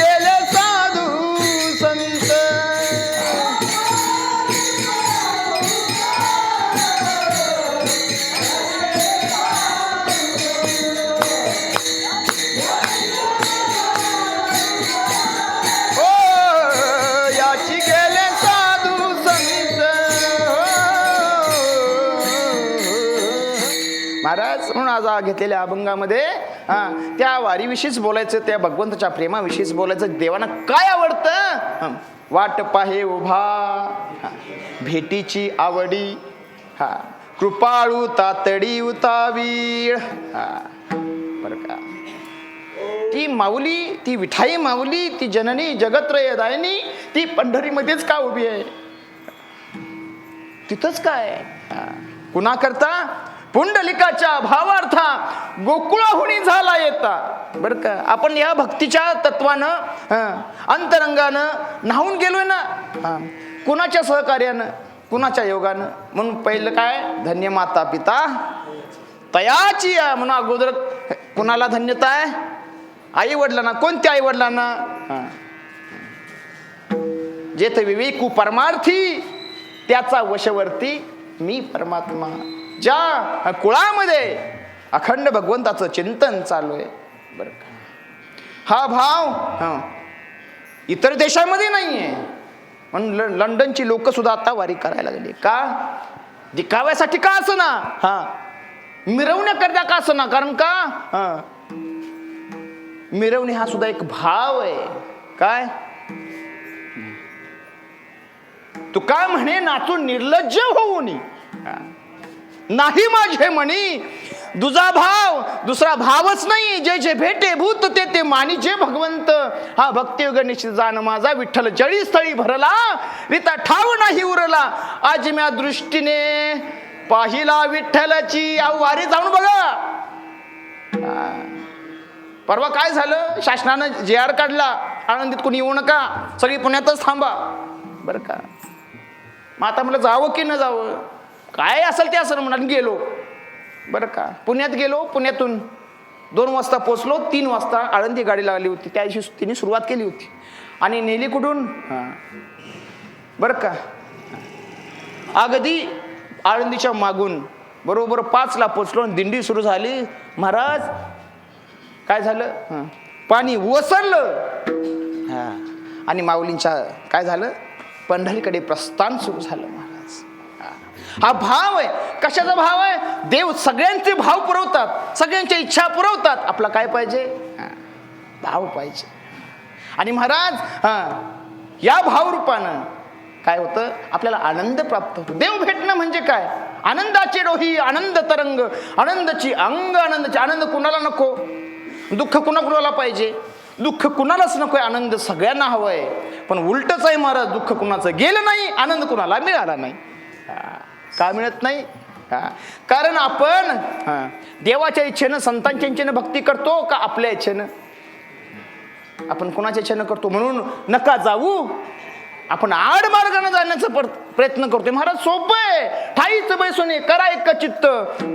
गेले साधू संत. महाराज म्हणून आज घेतलेल्या अभंगामध्ये त्या वारीविषयीच बोलायचं, त्या भगवंताच्या प्रेमाविषयीच बोलायचं. देवांना काय आवडतं? वाट पाहे उभा, भेटीची आवडी, कृपाळू तातडी उतावीळ. बरं का, ती माऊली, ती विठाई माऊली, ती जननी जगत्रयदायिनी, ती पंढरीमध्येच का उभी आहे? तिथंच काय कुणा करता? पुंडलिकाच्या भावार्था गोकुळाहुनी झाला येता. बरं का, आपण या भक्तीच्या तत्वानं अंतरंगानं न्हावून गेलोय ना. कुणाच्या सहकार्यानं, कुणाच्या योगानं? म्हणून पहिलं काय? धन्य माता पिता तयाची. म्हणून अगोदर कुणाला धन्यता आहे? आई वडिलांना. कोणत्या आई वडिलांना? जेथे विवेकू परमार्थी, त्याचा वशवर्ती मी परमात्मा. ज्या कुळामध्ये अखंड भगवंताचं चिंतन चालू आहे. बरं का, हा भाव इतर देशामध्ये नाहीये. म्हणून लंडनची लोक सुद्धा आता वारी करायला लागली. का? दिखाव्यासाठी का असं ना, मिरवण्याकरता का असं ना. कारण का? मिरवणे हा सुद्धा एक भाव आहे. काय? तू काय म्हणे, नाचून निर्लज्ज होऊन नाही माझे म्हणी. दुजा भाव, दुसरा भावच नाही. जे जे भेटे भूत ते ते मानिजे भगवंत. हा भक्तियोग निश्चित जाण माझा, विठ्ठल जळी स्थळी भरला, रीता ठाव नाही उरला. आज म्या दृष्टीने पाहिला विठ्ठलाची. वारी जाऊन बघा. परवा काय झालं? शासनानं JR काढला, आळंदीत कोणी येऊ नका, सगळी पुण्यातच थांबा. बरं का, मग आता मला जावं की न जावं? काय असेल ते असं म्हणून गेलो. बरं का, पुण्यात गेलो. पुण्यातून 2 वाजता पोचलो. 3 वाजता आळंदी गाडी लागली होती. त्या दिवशी तिने सुरुवात केली होती आणि नेली कुठून? बरं का, अगदी आळंदीच्या मागून बरोबर 5ला पोचलो आणि दिंडी सुरू झाली. महाराज काय झालं? पाणी ओसरलं आणि माऊलींच्या काय झालं? पंढरीकडे प्रस्थान सुरू झालं. महाराज, हा भाव आहे. कशाचा भाव आहे? देव सगळ्यांचे भाव पुरवतात, सगळ्यांच्या इच्छा पुरवतात. आपला काय पाहिजे? भाव पाहिजे. आणि महाराज या भावरूपानं काय होतं? आपल्याला आनंद प्राप्त होतो. देव भेटणं म्हणजे काय? आनंदाचे डोही, आनंद तरंग, आनंदाची अंग, आनंदाची. आनंद कुणाला नको? दुःख कुणाला पाहिजे? दुःख कुणालाच नकोय, आनंद सगळ्यांना हवंय. पण उलटच आहे महाराज, दुःख कुणाचं गेलं नाही, आनंद कुणाला मिळाला नाही. का मिळत नाही? कारण आपण देवाच्या इच्छेनं, संतांच्या इच्छेनं भक्ती करतो का आपल्या इच्छेनं? आपण कोणाच्या इच्छेनं करतो? म्हणून नका जाऊ, आपण आड मार्गाने जाण्याचा प्रयत्न करतोय. महाराज सोपं आहे, ठाईच बैसून करा एक चित्त,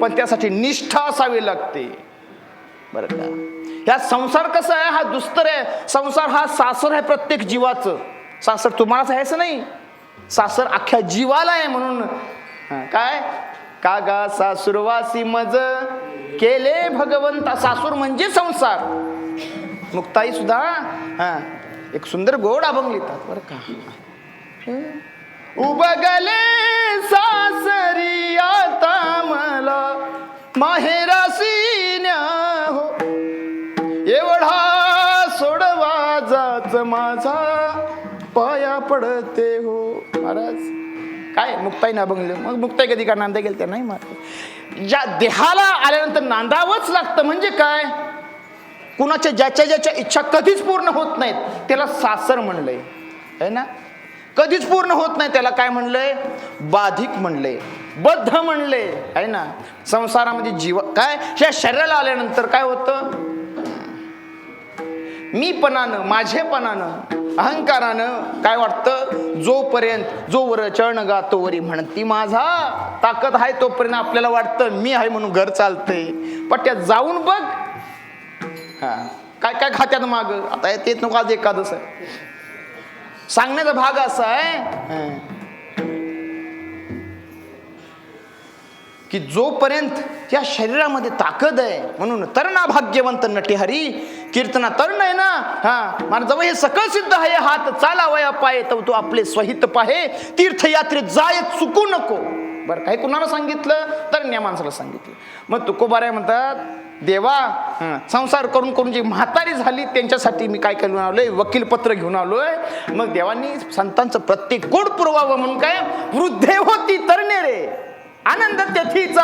पण त्यासाठी निष्ठा असावी लागते. बरं का, ह्या संसार कसा आहे? हा दुस्तर आहे. संसार हा सासर आहे प्रत्येक जीवाचं. सासर तुम्हालाच आहेच नाही, सासर अख्ख्या जीवाला आहे. म्हणून काय? कागा सासूरवासी मज केले भगवंता. सासूर म्हणजे संसार. मुक्ताई सुद्धा एक सुंदर गोड अभंग लिहितात. बरं का, उबगले सासरी आता मला माहेरासी न्या हो, एवढा सोडवा जाच माझा पाया पडते हो. महाराज काय मुक्ताई ना बंगले? मग मुक्ताई कधी का नांदा गेल त्या नाही? महाराज ज्या देहाला आल्यानंतर नांदावंच लागतं. म्हणजे काय? कुणाच्या ज्याच्या इच्छा कधीच पूर्ण होत नाहीत त्याला सासर म्हणलंय, है ना? कधीच पूर्ण होत नाही त्याला काय म्हणलंय? बाधिक म्हणलंय, बद्ध म्हणले, आहे ना? संसारामध्ये जीव काय, ह्या शरीराला आल्यानंतर काय होतं? मीपणानं, माझेपणानं, अहंकारानं काय वाटतं? जोपर्यंत जोवर चरण गातो वरी म्हणती माझा, ताकद आहे तोपर्यंत आपल्याला वाटतं मी आहे म्हणून घर चालतंय. पट्ट्यात जाऊन बघ, काय काय काय खात्यात माग. आता तेच नको, आज एकादश आहे. सांगण्याचा भाग असा आहे की जोपर्यंत या शरीरामध्ये ताकद आहे, म्हणून तरणा भाग्यवंत नटे हरी कीर्तना तरण आहे ना. हा मला जवळ हे सकळ सिद्ध आहे, हात चालावया पाय तव तू आपले स्वहित पाहे, तीर्थयात्रेत जाय चुकू नको. बरं, काही कुणाला सांगितलं तर या माणसाला सांगितलं. मग तुकोबाराय म्हणतात, देवा संसार करून करून जी म्हातारी झाली त्यांच्यासाठी मी काय घेऊन आलोय, वकीलपत्र घेऊन आलोय. मग देवांनी संतांचं प्रत्येक गोड पुरवावं म्हणून काय, वृद्धे होती तरणे रे आनंद तेथीचा,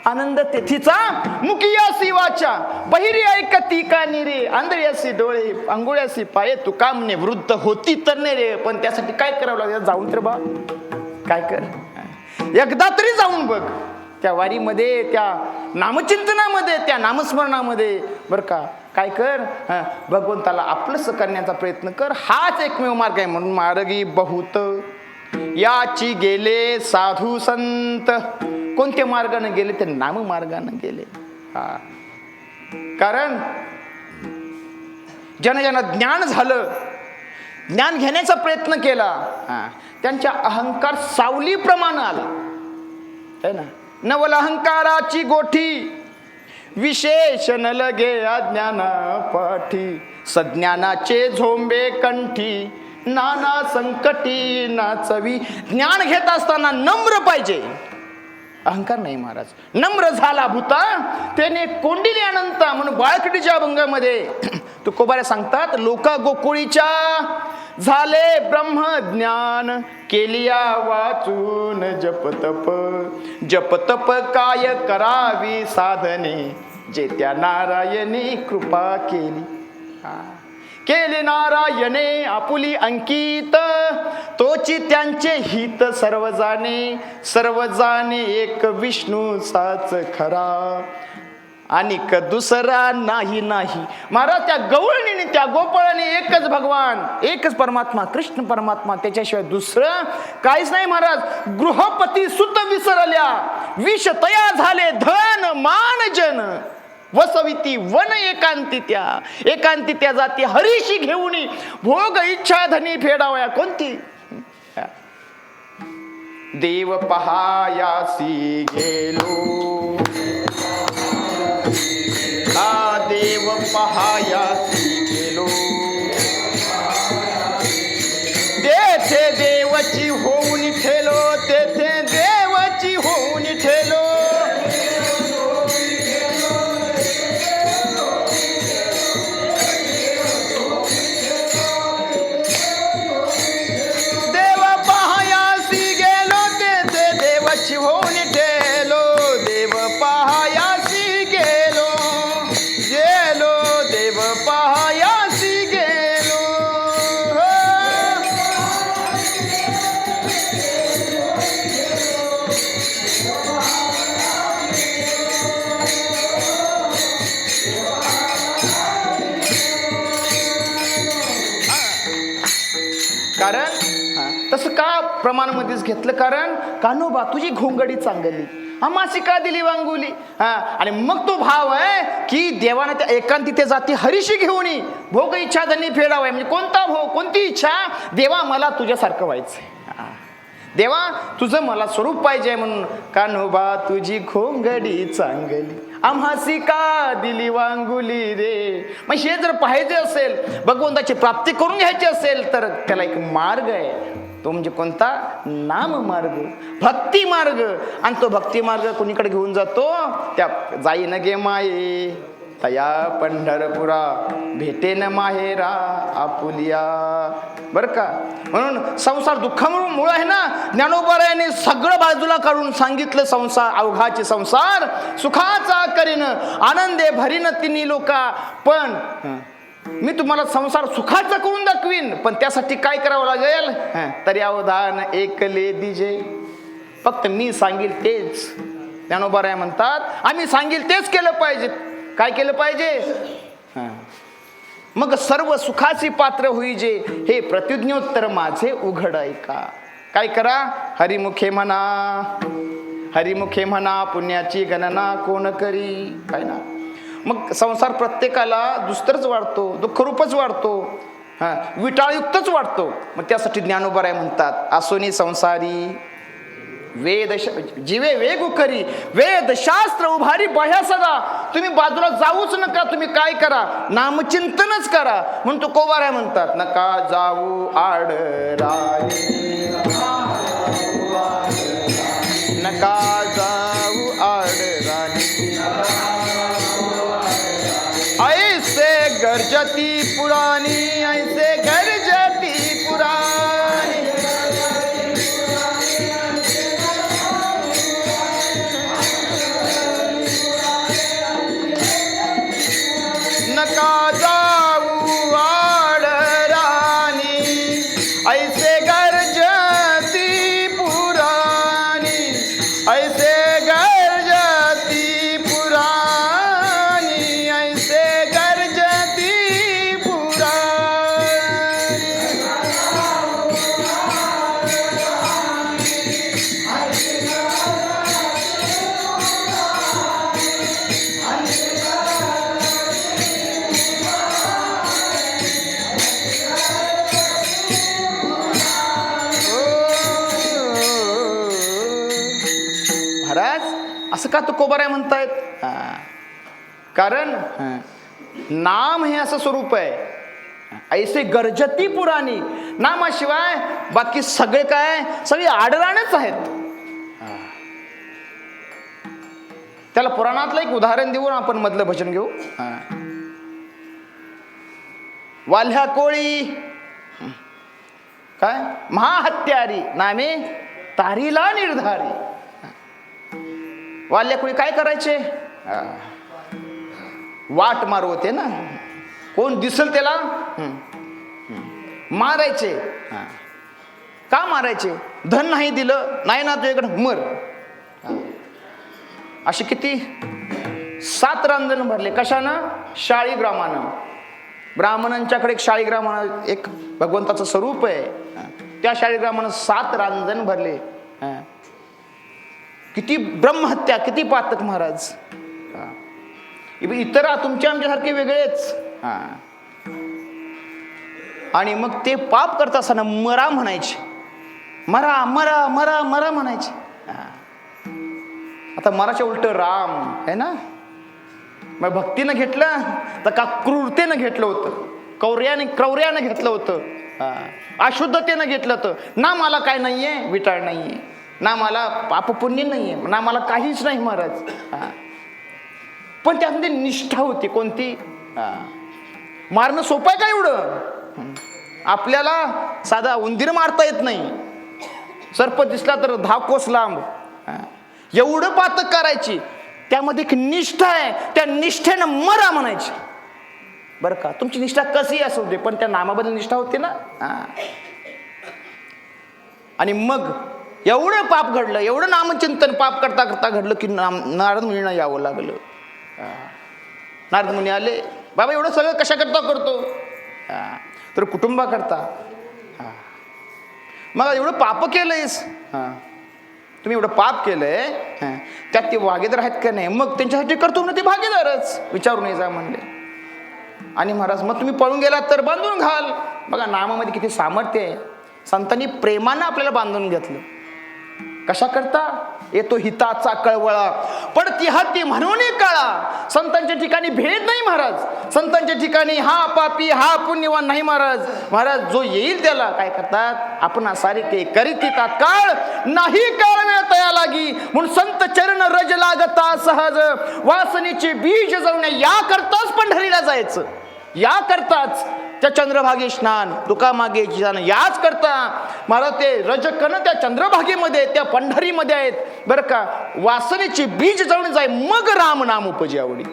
आनंद तेथीचा मुखियासी वाचा बहिरी ऐकती कानी रे, आंधळ्यासी डोळे अंघोळ्यासी पाये तू का म्हणे वृद्ध होती तरणे रे. पण त्यासाठी काय करावं लागेल, जाऊन तर बा काय कर, एकदा तरी जाऊन बघ त्या वारीमध्ये, त्या नामचिंतनामध्ये, त्या नामस्मरणामध्ये. बरं का, काय कर, भगवंताला आपलंसं करण्याचा प्रयत्न कर. हाच एकमेव मार्ग आहे. म्हणून मार्गी बहुत याची गेले साधू संत. कोणत्या मार्गाने गेले, ते नाम मार्गाने गेले. कारण ज्यांना ज्ञान झालं, ज्ञान घेण्याचा प्रयत्न केला, त्यांच्या अहंकार सावलीप्रमाणे आला है ना. नवल अहंकाराची गोठी विशेष न लगे अज्ञाना पाठी, सज्ञानाचे झोंबे कंठी नाना संकटी नाचवी. ज्ञान घेत असताना नम्र पाहिजे, अहंकार नाही महाराज. नम्र झाला भूता त्याने कोंडिली अनंता. म्हणून बाळकटीच्या अभंगामध्ये तुकोबाऱ्या सांगतात, लोका गोकुळीच्या झाले ब्रह्मज्ञान, केलिया वाचून जपतप, जपतप काय करावी साधने, जे त्या नारायणी कृपा केली. केले नारायणे आपुली अंकित, तोची त्यांचे हित सर्व जाणे, सर्व जाणे एक विष्णू साच खरा, अनिक दुसरा नाही नाही. महाराज त्या गवळणीने, त्या गोपाळाने एकच भगवान, एकच परमात्मा, कृष्ण परमात्मा, त्याच्याशिवाय दुसरं काहीच नाही. महाराज गृहपती सुत विसरल्या, विष तया झाले धन मान जन, वसविती वन एकांती त्या, एकांती त्या जाती हरीशी घेऊन भोग इच्छा धनी फेडावया. कोणती, देव पहायासी गेलो, देव पहायासी गेलो, तेथे देवाची होऊन ठेलो, तेथे देवाची होऊन ठेलो. देव पहायासी गेलो, तेथे देवाची होऊन ठेलो, देव पहायासी गेलो, गेलो देव पहायासी गेलो. कारण तसं का प्रमाणामध्येच घेतलं, कारण कान्होबा तुझी घोंगडी चांगली, अमासी का दिली वांगुली. आणि मग तो भाव आहे की देवाने त्या एकांतिते जाती हरीशी घेऊन भोग इच्छा धनी फेडावाय. म्हणजे कोणता भोग, कोणती इच्छा, देवा मला तुझ्यासारखं व्हायचंय, देवा तुझं मला स्वरूप पाहिजे. म्हणून कान्होबा तुझी घोंगडी चांगली, आम्हासी का दिली वांगुली रे. मग हे जर पाहिजे असेल, भगवंताची प्राप्ती करून घ्यायची असेल, तर त्याला एक मार्ग आहे. तो म्हणजे कोणता, नाम मार्ग, भक्ती मार्ग. आणि तो भक्ती मार्ग कोणीकडे घेऊन जातो, त्या जाईन गे माये तया पंढरपुरा, भेटेन माहेरा आपुलिया. बर का, म्हणून संसार दुःखामुळे आहे ना. ज्ञानोबारायाने सगळं बाजूला काढून सांगितलं, संसार अवघाचे संसार सुखाचा करीन, आनंदे भरीन तिन्ही लोका. पण मी तुम्हाला संसार सुखाचा करून दाखवीन, पण त्यासाठी काय करावं लागेल, तरी अवधान एकले दिजे. फक्त मी सांगेल तेच. ज्ञानोबाराय म्हणतात, आम्ही सांगेल तेच केलं पाहिजे. काय केलं पाहिजे, मग सर्व सुखाची पात्र होईजे, हे प्रतिज्ञोत्तर माझे उघड ऐका. काय करा, हरिमुखे म्हणा, हरिमुखे म्हणा, पुण्याची गणना कोण करी. काय ना, मग संसार प्रत्येकाला दुस्तरच वाढतो, दुःखरूपच वाढतो, विटाळयुक्तच वाढतो. मग त्यासाठी ज्ञानोबराय म्हणतात, आसोनी संसारी वेद जीवे वेग करी, वेद शास्त्र उभारी पाह्या सदा. तुम्ही बाजूला जाऊच नका, तुम्ही काय करा, नामचिंतनच करा. म्हणून तो कोबाराय म्हणतात, नका जाऊ आडराणी, नका जाऊ आडराणी, ऐसे गर्जती पुराणी, ऐसे गर्जती पुराणी. नका जाऊ आडराणी, ऐसे गर्जती पुराणी, ऐसे गर्जती पुराणी, ऐसे गर्जती पुराणी. महाराज असं का तुकोबाराय म्हणतायत? कारण नाम हे असं स्वरूप आहे, ऐसे गर्जती पुराणी. नामाशिवाय बाकी सगळे काय, सगळे आडराणच आहेत. त्याला पुराणातलं एक उदाहरण देऊन आपण मधलं भजन घेऊ. वाल्ह्या कोळी काय महाहत्यारी, नामे तारीला निर्धारी. वाल्ह्या कोळी काय करायचे, वाट मारू होते ना, कोण दिसल त्याला मारायचे. का मारायचे? धन नाही दिलं, नाही ना तुझ्याकडे मर. असे किती 7 रांजण भरले. कशानं? शाळीग्रामानं. ब्राह्मणांच्याकडे एक शाळीग्रामानं एक भगवंताचं स्वरूप आहे, त्या शाळीग्रामानं 7 रांजण भरले. किती ब्रह्महत्या, किती पातक महाराज. इतर तुमच्या आमच्यासारखे वेगळेच. आणि मग ते पाप करत असताना मरा म्हणायचे, मरा मरा मरा मरा म्हणायचे. आता मराच्या उलट राम आहे ना. मग भक्तीनं घेतलं तर का क्रूरतेनं घेतलं होतं, क्रौर्यानं घेतलं होतं, अशुद्धतेनं घेतलं होतं. ना मला काय नाहीये, विटाळ नाहीये, ना मला पापपुण्य नाहीये, ना मला काहीच नाही महाराज. पण त्यामध्ये निष्ठा होती. कोणती? मारणं सोपं आहे का एवढं? आपल्याला साधा उंदीर मारता येत नाही, सर्प दिसला तर 10 कोस लांब. एवढं पातक करायची, त्यामध्ये एक निष्ठा आहे. त्या निष्ठेनं मरा म्हणायची. बरं का, तुमची निष्ठा कशी असू दे, पण त्या नामाबद्दल निष्ठा होती ना. आणि मग एवढं पाप घडलं, एवढं नामचिंतन पाप करता करता घडलं की नारद मुनींना यावं लागलं. नारद मुनी आले, बाबा एवढं सगळं कशा करता करतो? तर कुटुंबा करता. मग एवढं पाप केलंयस, तुम्ही एवढं पाप केलंय, त्यात ते भागीदार आहेत का नाही? मग त्यांच्यासाठी करतो ना ते भागीदारच, विचारून ये जा म्हणले. आणि महाराज मग तुम्ही पळून गेलात तर बांधून घाल. बघा नामामध्ये किती सामर्थ्य आहे. संतांनी प्रेमानं आपल्याला बांधून घेतलं. कशा करता? येतो हिताचा कळवळा, पडती हाती म्हणून कळा. संतांच्या ठिकाणी भेद नाही महाराज. संतांच्या ठिकाणी हा पापी हा पुण्यवान नाही महाराज. महाराज जो येईल त्याला काय करतात, आपण सारिके करीती तात्काळ, नाही काळ वेळ तया लागी. म्हणून संत चरण रज लागता सहज, वासनेचे बीज जळणे या करताच पंढरीला जायचं. या करताच त्या चंद्रभागे स्नान, तुका मागे जाण, याच करता महाराज ते रजकण त्या चंद्रभागेमध्ये, त्या पंढरीमध्ये आहेत. बरं का, वासनेची बीज जळून जाय, मग राम नाम उपजी आवडी.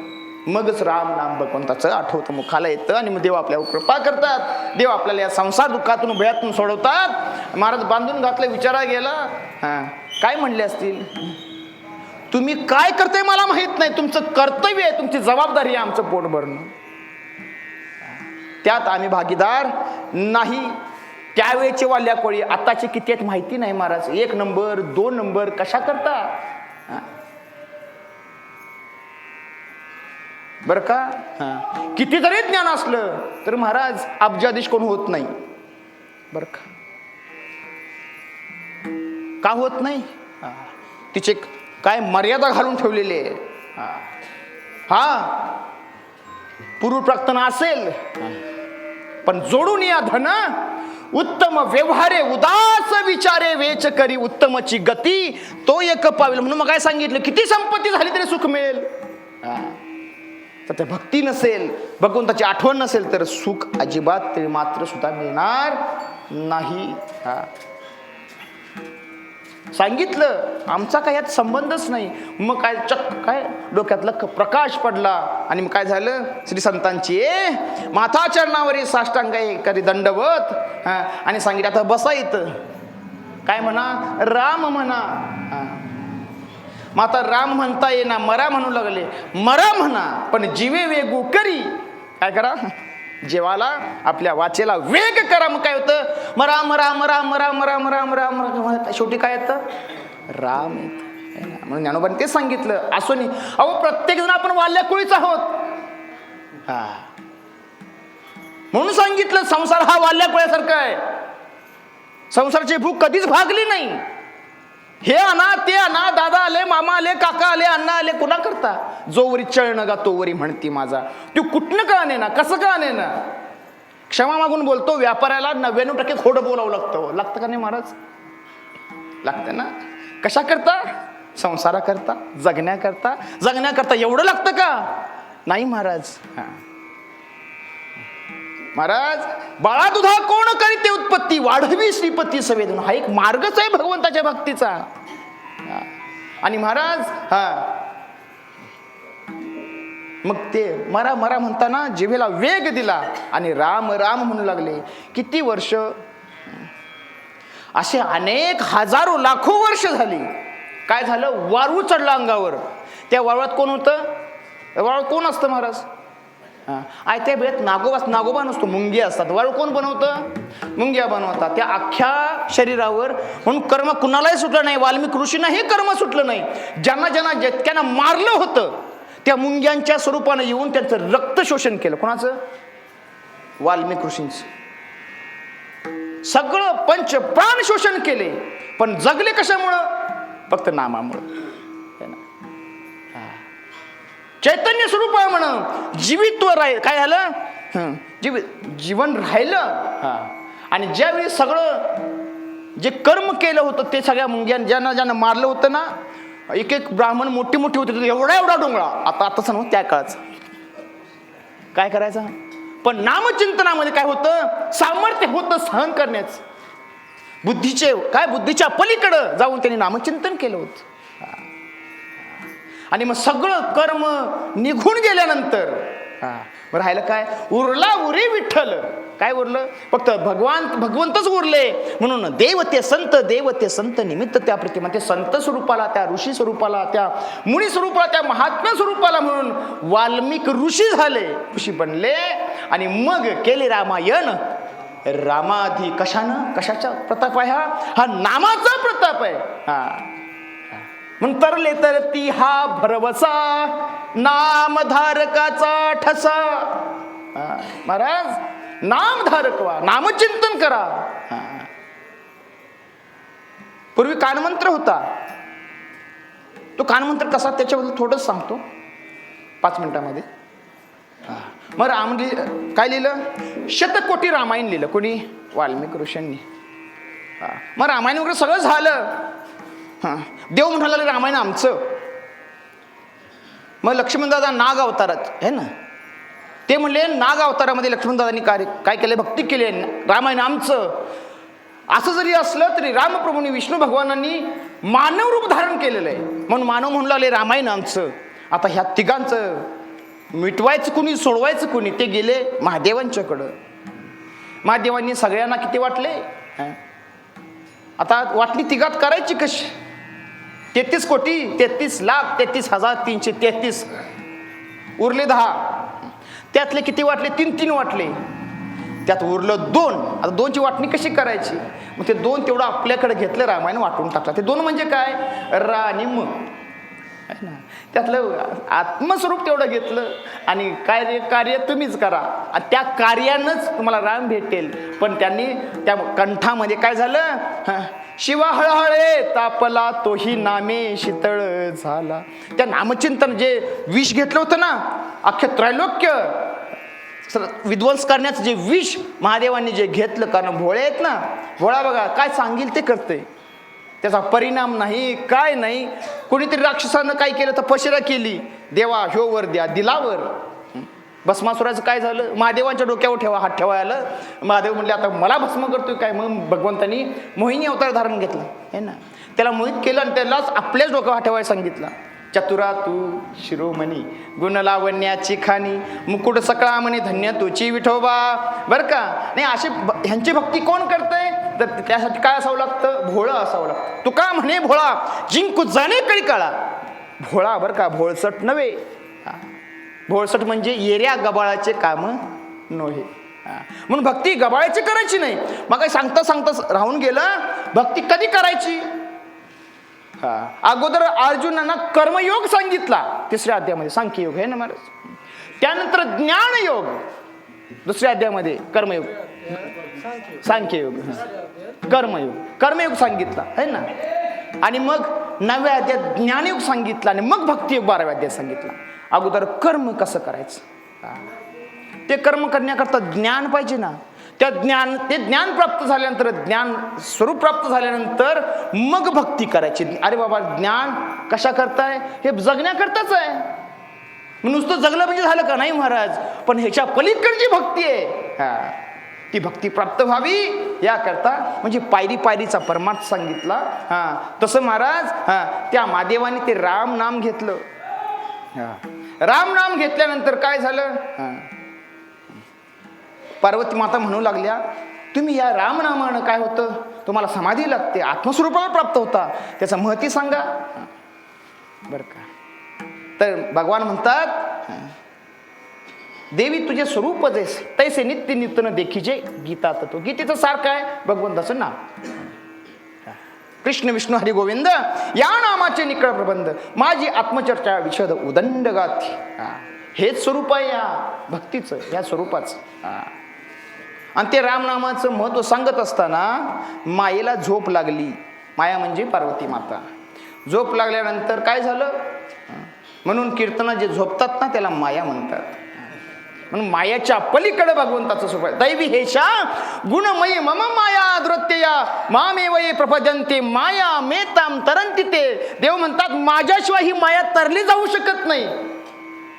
मगच राम नाम भगवंताचं आठवतं, मुखाला येतं. आणि मग देव आपल्यावर कृपा करतात. देव आपल्याला या संसार दुःखातून भयातून सोडवतात. महाराज बांधून घातलं, विचारा गेला, काय म्हणले असतील? तुम्ही काय करताय मला माहित नाही, तुमचं कर्तव्य आहे, तुमची जबाबदारी आहे आमचं पोट भरणं. त्यात आम्ही भागीदार नाही. त्यावेळेचे वाल्या कोळी आताचे किती आहेत माहिती नाही महाराज. 1 नंबर 2 नंबर कशा करता? बरं का. किती जरी ज्ञान असलं तर महाराज अब्जाधीश कोण होत नाही. बरं का होत नाही. तिचे काय मर्यादा घालून ठेवलेली आहे. पूर्व प्रार्थना असेल पण जोडून या धन उत्तम व्यवहारे उदास विचारे वेच करी उत्तमची गती तो एक पावेल. म्हणून मग काय सांगितलं, किती संपत्ती झाली तरी सुख मिळेल. तर ते भक्ती नसेल, भगवंताची आठवण नसेल तर सुख अजिबात तरी मात्र सुद्धा मिळणार नाही. सांगितलं आमचा काय यात संबंधच नाही. मग काय काय डोक्यातला प्रकाश पडला आणि मग काय झालं, श्री संतांची माथा चरणावरी साष्टांग करी दंडवत आणि सांगितलं आता बसा इथं. काय म्हणा, राम म्हणा. माता राम म्हणता येईना, मरा म्हणू लागले. मरा म्हणा पण जीवे वेगू करी. काय करा, जेवाला आपल्या वाचेला वेग करा. मग काय होतं, मरा मरा मरा मरा मरा मरा मरा मरा. शेवटी काय येतं, राम येत. म्हणून ज्ञानोबांनी तेच सांगितलं. असो नाही अहो, प्रत्येक जण आपण वाल्या कुळीच आहोत. म्हणून सांगितलं संसार हा वाल्या कुळ्यासारखा आहे. संसाराची भूक कधीच भागली नाही. हे आणा ते आणा, दादा आले, मामा आले, काका आले, अण्णा आले, कुणा करता. जोवरी चळण गा तोवरी म्हणती माझा. तू कुठनं का ना, कसं का ना. क्षमा मागून बोलतो. व्यापाऱ्याला 99% खोडं बोलावं लागतं का नाही महाराज. लागतं ना. कशा करता, संसारा करता, जगण्याकरता एवढं लागतं का नाही महाराज. महाराज बाळा तुझा कोण करीते उत्पत्ती वाढवी श्रीपती संवेदन. हा एक मार्गच आहे भगवंताच्या भक्तीचा. आणि महाराज मग ते मरा मरा म्हणताना जिभेला वेग दिला आणि राम राम म्हणू लागले. किती वर्ष, असे अनेक हजारो लाखो वर्ष झाली. काय झालं, वाळू चढला अंगावर. त्या वाळवात कोण होतं, वाळू कोण असतं महाराज. त्या वेळेत नागोबा नसतो, मुंग्या असतात. वाळू कोण बनवतं, मुंग्या बनवतात. त्या अख्ख्या शरीरावर. म्हणून कर्म कुणालाही सुटलं नाही. वाल्मिक ऋषींना हे कर्म सुटलं नाही. ज्यांना जितक्यांना मारलं होतं त्या मुंग्यांच्या स्वरूपानं येऊन त्यांचं रक्त शोषण केलं. कोणाचं, वाल्मिक ऋषींचं. सगळं पंच प्राण शोषण केले. पण जगले कशामुळं, फक्त नामामुळं. चैतन्य स्वरूप आहे म्हणून जीवित्व राहील. काय झालं, जीवन राहिलं. आणि ज्यावेळी सगळं जे कर्म केलं होतं ते सगळ्या मुंग्या ज्यांना मारलं होतं ना, एक एक ब्राह्मण मोठी होते, एवढा डोंगळा. आता सांगू त्या काळाचं काय करायचं. पण नामचिंतनामध्ये काय होतं, सामर्थ्य होतं सहन करण्याचं. बुद्धीच्या पलीकडं जाऊन त्यांनी नामचिंतन केलं होतं. आणि मग सगळं कर्म निघून गेल्यानंतर राहिलं काय, उरला उरे विठ्ठल. काय उरलं, फक्त भगवंतच उरले. म्हणून देव ते संत निमित्त त्या प्रतिमा. ते संत स्वरूपाला, त्या ऋषी स्वरूपाला, त्या मुनी स्वरूपाला, त्या महात्मा स्वरूपाला म्हणून वाल्मिक ऋषी झाले, ऋषी बनले. आणि मग केले रामायण. रामाधी कशाचा प्रताप आहे, हा नामाचा प्रताप आहे. म्हणून तरले तर ती हा भरवसा नामधारकाचा ठसा. महाराज नामधारक व्हा, नामचिंतन करा. पूर्वी कानमंत्र होता. तो कानमंत्र कसा, त्याच्याबद्दल थोडंच सांगतो 5 मिनिटामध्ये. मग राम काय लिहिलं, शतकोटी रामायण लिहिलं. कोणी, वाल्मिक ऋषींनी. मग रामायण वगैरे सगळं झालं. देव म्हणाला रामायण आमचं. मग लक्ष्मणदादा नाग अवतारात आहे ना, ते म्हणले नाग अवतारामध्ये लक्ष्मणदादांनी काय केलं, भक्ती केली. रामायण आमचं. असं जरी असलं तरी रामप्रभूंनी, विष्णू भगवानांनी मानव रूप धारण केलेलं आहे. म्हणून मानव म्हणू लागले रामायण आमचं. आता ह्या तिघांचं मिटवायचं कुणी, सोडवायचं कुणी, ते गेले महादेवांच्याकडं. महादेवांनी सगळ्यांना किती वाटले, आता वाटली तिघात करायची कशी. 33 कोटी 33 लाख 33,333. उरले 10. त्यातले किती वाटले, 3 वाटले. त्यात उरलं 2. आता 2ची वाटणी कशी करायची. मग ते 2 तेवढं आपल्याकडे घेतलं, रामायण वाटून टाकलं. ते 2 म्हणजे काय, रा आणि म. आहे ना. त्यातलं आत्मस्वरूप तेवढं घेतलं आणि कार्य तुम्हीच करा, त्या कार्यानंच तुम्हाला राम भेटेल. पण त्यांनी त्या कंठामध्ये काय झालं, शिवा हळहळे तापला तोही नामे शीतळ झाला. त्या नामचिंतन जे विष घेतलं होतं ना, अख्खे त्रैलोक्य विध्वंस करण्याचं जे विष महादेवांनी जे घेतलं, कारण भोळे आहेत ना, भोळा बघा काय सांगेल ते करते, त्याचा परिणाम नाही काय नाही. कोणीतरी राक्षसानं काय केलं, तपश्चर्या केली, देवा ह्यो वर द्या, दिलावर. भस्मासुराचं काय झालं, महादेवांच्या डोक्यावर ठेवा, हात ठेवायला महादेव म्हणले आता मला भस्म करतोय काय. मग भगवंतांनी मोहिनी अवतार धारण घेतला आहे ना, त्याला मोहित केलं आणि त्यालाच आपल्याच डोक्यावर हात ठेवायला सांगितलं. चतुरा तू शिरोमणी गुण लावण्याची खाणी, मुकुट सकळा म्हणे धन्य तुची विठोबा. बरं का, नाही अशी ह्यांची भक्ती कोण करतंय, तर त्यासाठी काय असावं लागतं, भोळं असावं लागतं. तुका म्हणे भोळा जिंकू जाणे कळी काळा. भोळा बरं का, भोळसट नव्हे. भोळसट म्हणजे येऱ्या गबाळाचे काम नव्हे. म्हणून भक्ती गबाळाची करायची नाही. मग काय सांगता सांगता राहून गेलं, भक्ती कधी करायची. अगोदर अर्जुनांना कर्मयोग सांगितला 3ऱ्या अध्यायामध्ये, सांख्ययोग आहे ना महाराज. त्यानंतर ज्ञानयोग 2ऱ्या अध्यायामध्ये, कर्मयोग सांख्ययोग, कर्मयोग सांगितला आहे ना. आणि मग 9व्या अध्यायात ज्ञानयोग सांगितला आणि मग भक्तियोग 12व्या अध्यायात सांगितला. अगोदर कर्म कसं करायचं, ते कर्म करण्याकरता ज्ञान पाहिजे ना. ते ज्ञान प्राप्त झाल्यानंतर, ज्ञान स्वरूप प्राप्त झाल्यानंतर मग भक्ती करायची. अरे बाबा ज्ञान कशा करताय, हे जगण्याकरताच आहे. नुसतं जगलं म्हणजे झालं का, नाही महाराज. पण ह्याच्या पलीकडची भक्ती आहे, ती भक्ती प्राप्त व्हावी याकरता म्हणजे पायरी पायरीचा परमार्थ सांगितला. तसं महाराज त्या महादेवाने ते राम नाम घेतलं. राम नाम घेतल्यानंतर काय झालं, पार्वती माता म्हणू लागल्या, तुम्ही या रामनामानं काय होतं, तुम्हाला समाधी लागते, आत्मस्वरूपाला प्राप्त होता, त्याचं महती सांगा. बरं का, तर भगवान म्हणतात, देवी तुझे स्वरूप तैसे नित्य नित्यन देखीजे गीता तत्व. गीतेचं सार काय, भगवंताचं नाव. कृष्ण विष्णू हरी गोविंद या नामाचे निकळ प्रबंध, माझी आत्मचर्चा विशद उदंड गाथी. हेच स्वरूप आहे या भक्तीचं, या स्वरूपाचं. आणि ते रामनामाचं महत्व सांगत असताना मायेला झोप लागली. माया म्हणजे पार्वती माता. झोप लागल्यानंतर काय झालं, म्हणून कीर्तन जे झोपतात ना त्याला माया म्हणतात. म्हणून मायाच्या पलीकडे भगवंताचं स्वरूप आहे. दैवी हेशा गुणमयी मम माया दृत्यया मामेवये प्रपद्यन्ते माया मेताम तरंती. ते देव म्हणतात माझ्याशिवाय ही माया तरली जाऊ शकत नाही.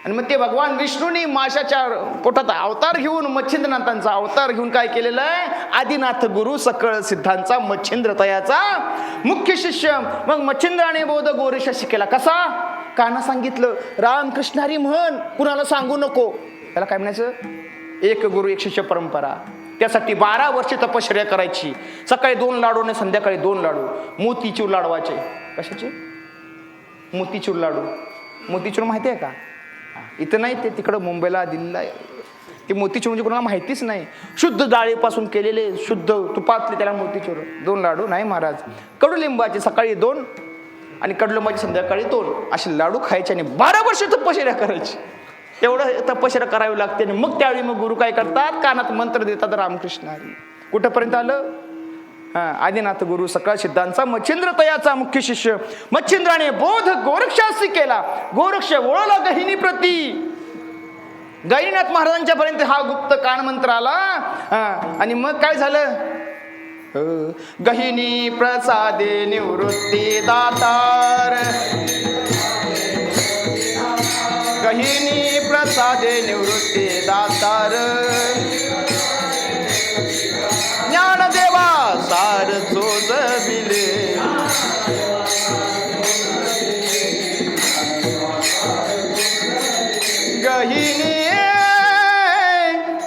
आणि मग ते भगवान विष्णूंनी माशाच्या पोटात अवतार घेऊन, मच्छिंद्रनाथांचा अवतार घेऊन काय केलेलं आहे, आदिनाथ गुरु सकळ सिद्धांचा मच्छिंद्र तयाचा मुख्य शिष्य. मग मच्छिंद्राने बोध गोरेशा शिकेला कसा, काना सांगितलं रामकृष्ण हरी म्हण, कुणाला सांगू नको. त्याला काय म्हणायचं, एक गुरु एक शिष्य परंपरा. त्यासाठी 12 वर्ष तपश्चर्या करायची. सकाळी 2 लाडू आणि संध्याकाळी 2 लाडू. मोतीचूर लाडवाचे. कशाचे, मोतीचूर लाडू. मोतीचूर माहिती आहे का, इथं नाही, ते तिकडं मुंबईला दिल्लीला. ते मोतीचूर म्हणजे कोणाला माहितीच नाही. शुद्ध डाळीपासून केलेले, शुद्ध तुपातले त्याला मोतीचूर. 2 लाडू नाही महाराज. कडुलिंबाचे सकाळी 2 आणि कडुलिंबाचे संध्याकाळी 2 असे लाडू खायचे आणि 12 वर्ष तपश्चर्या करायची. एवढं तपश्चर्या करावी लागते. आणि मग त्यावेळी मग गुरु काय करतात, कानात मंत्र देतात रामकृष्ण हरी. कुठंपर्यंत आलं, आदिनाथ गुरु सकळ सिद्धांचा मच्छिंद्र तयाचा मुख्य शिष्य. मच्छिंद्राने बोध गोरक्षासी केला, गोरक्ष वळला गहिनी प्रती. गहिनीनाथ महाराजांच्या पर्यंत हा गुप्त कान मंत्र आला. आणि मग काय झालं, गहिनी प्रसादे निवृत्ती दातार, गहिनी प्रसादे निवृत्ती दातार, ज्ञानदेवा सार चोजविले. गहिनी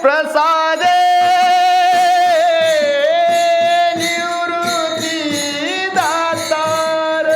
प्रसादे निवृत्ती दातार.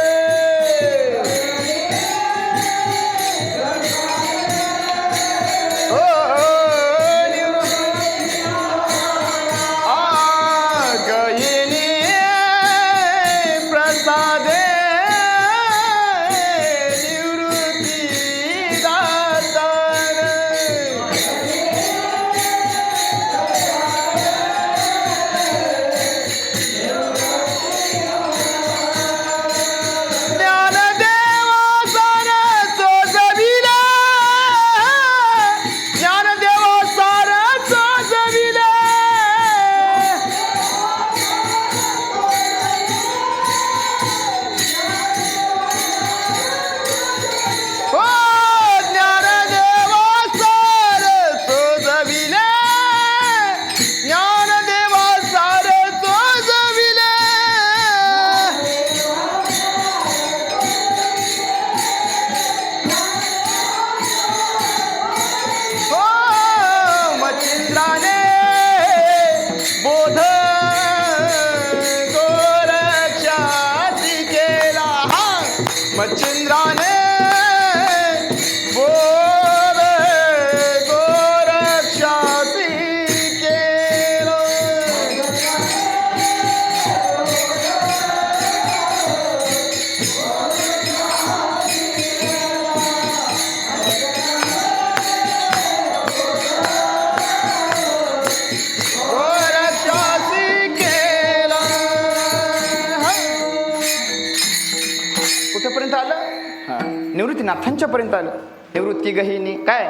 निवृत्तीनाथांच्या पर्यंत आलं. निवृत्ती गहिनी काय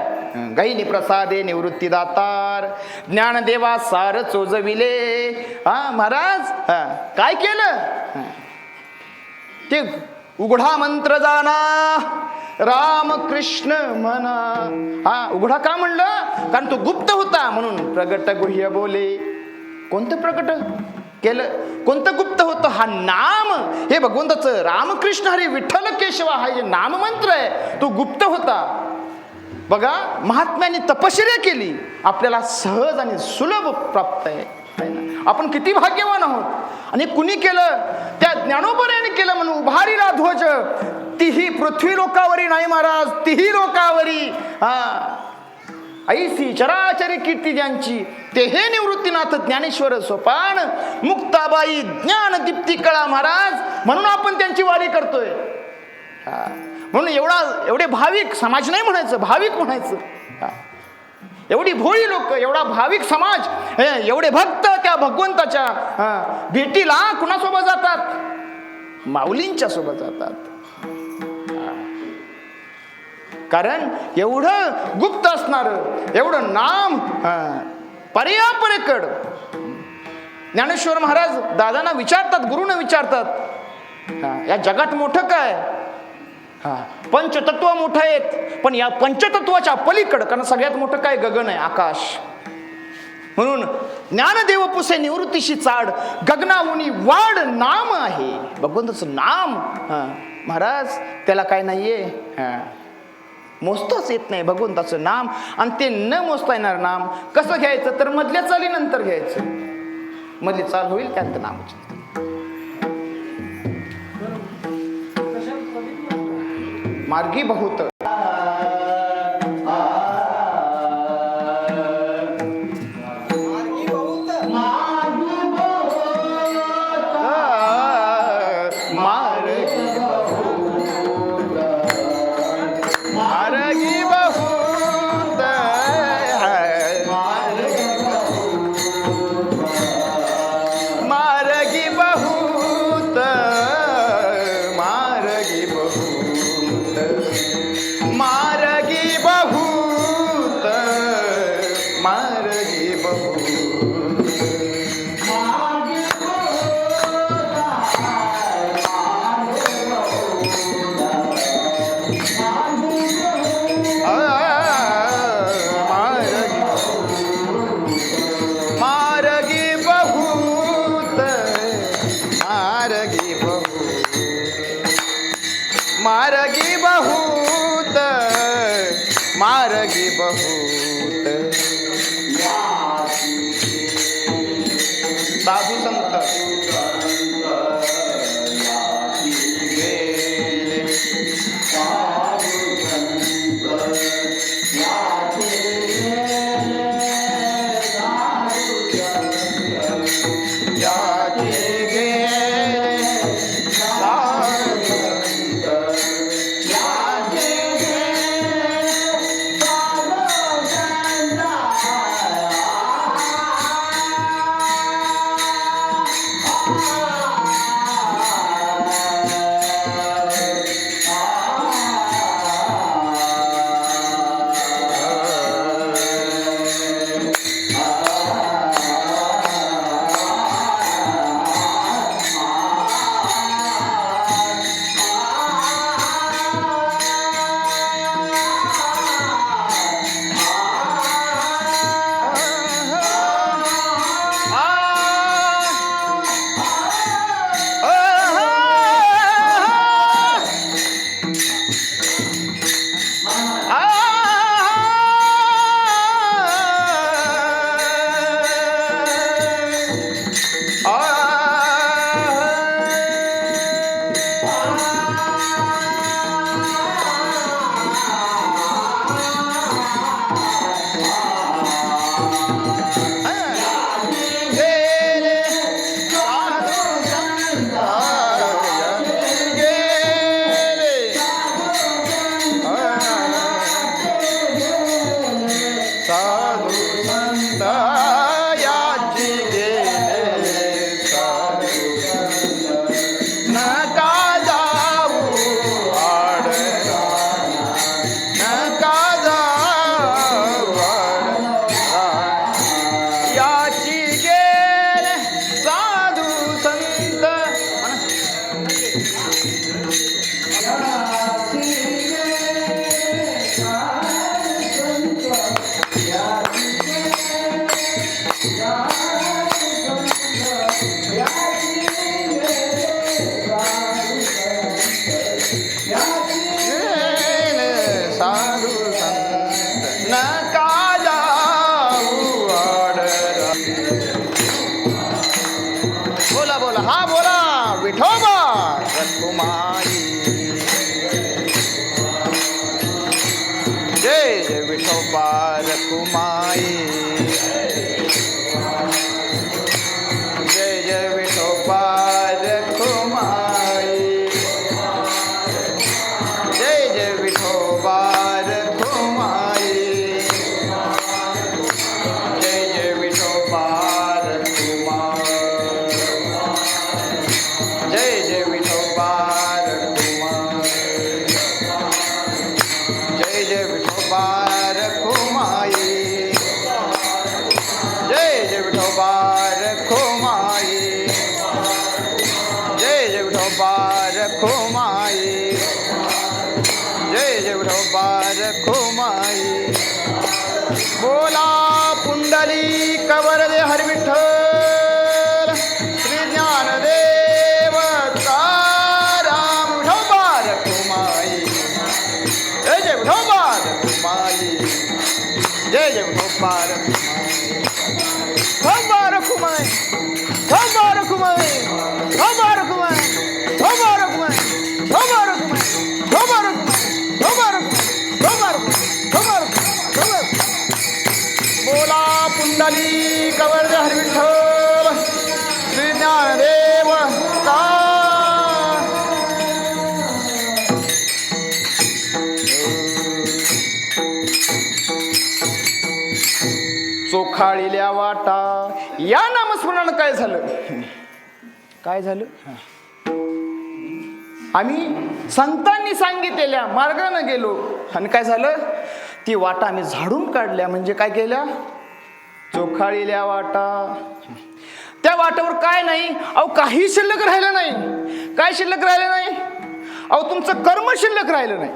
गहिनी प्रसादे निवृत्ती दातार ज्ञानदेवा सार चोजविले. महाराज काय केलं ते उघडा मंत्र जाना राम कृष्ण म्हणा. उघडा का म्हणलं कारण तो गुप्त होता म्हणून प्रगट गुह्य बोले. कोणतं प्रगट केलं कोणतं गुप्त होतं हा नाम हे भगवंताचं रामकृष्ण हरी विठ्ठल केशवा हा जे नाम मंत्र आहे तो गुप्त होता. बघा महात्म्यांनी तपश्चर्या केली आपल्याला सहज आणि सुलभ प्राप्त आहे. आपण किती भाग्यवान आहोत. आणि कुणी केलं त्या ज्ञानोबराने केलं म्हणून उभारीला ध्वज तीही पृथ्वी लोकावरी नाही महाराज तीही लोकावरी. ऐसी चराचरी कीर्ती ज्यांची ते हे निवृत्तीनाथ ज्ञानेश्वर सोपान मुक्ताबाई ज्ञान दीप्ती कळा महाराज. म्हणून आपण त्यांची वारी करतोय. म्हणून एवढे भाविक समाज नाही म्हणायचं भाविक म्हणायचं. एवढी भोळी लोक एवढा भाविक समाज एवढे भक्त त्या भगवंताच्या भेटीला कुणासोबत जातात माऊलींच्या सोबत जातात. कारण एवढं गुप्त असणार एवढं नाम पर्यापरेकड. ज्ञानेश्वर महाराज दादांना विचारतात गुरुना विचारतात या जगात मोठं काय. पंचतत्व मोठं आहेत पण या पंचतत्वाच्या पलीकडं कारण सगळ्यात मोठं काय गगन आहे आकाश. म्हणून ज्ञानदेव पुसे निवृत्तीशी चाड गगनाहुनी वाढ नाम आहे. भगवंताचं नाम महाराज त्याला काय नाहीये मोजताच येत नाही भगवंताचं नाम. आणि ते न मोजता येणार नाम कसं घ्यायचं तर मधल्या चालीनंतर घ्यायचं. मधली चाल होईल त्यानंतर नामाची मार्गी बहुत मार्गी बहुत साधू संत Oh साधू संत नका जाऊ आडरा. बोला बोला, हा बोला. विठोबा रखुमाई, जय जय विठोबा रखुमाई, जय जय विठोबा रखुमाई, जय जय विठोबा रखुमाई, जय जय विठोबा रखुमाई, जय जय विठोबा रखुमाई, जय जय विठोबा रखुमाई, जय जय विठोबा रखुमाई, जय जय विठोबा रखुमाई, जय जय विठोबा रखुमाई. बोला पुंडली कवर दे हर विठ्ठल श्री ज्ञानदेव तुकाराम. विठोबा रखुमाई, जय जय विठोबा रखुमाई, जय जय विठोबा रखुमाई, विठोबा रखुमाई, विठोबा रखुमाई, विठोबा रखुमाई, विठोबा रखुमाई, विठोबा रखुमाई, विठोबा रखुमाई. बोला पुंडली कवर हर विठ्ठल श्री ज्ञानदेव तुका. चोखाळील्या वाटा या नामस्मरण काय झालं? काय झालं? आम्ही संतांनी सांगितलेल्या मार्गाने गेलो आणि काय झालं? ती वाटा आम्ही झाडून काढल्या. म्हणजे काय केल्या? चोखाळील्या वाटा. त्या वाटेवर काय नाही, अहो काही शिल्लक राहिलं नाही. काय शिल्लक राहिलं नाही? अहो तुमचं कर्म शिल्लक राहिलं नाही.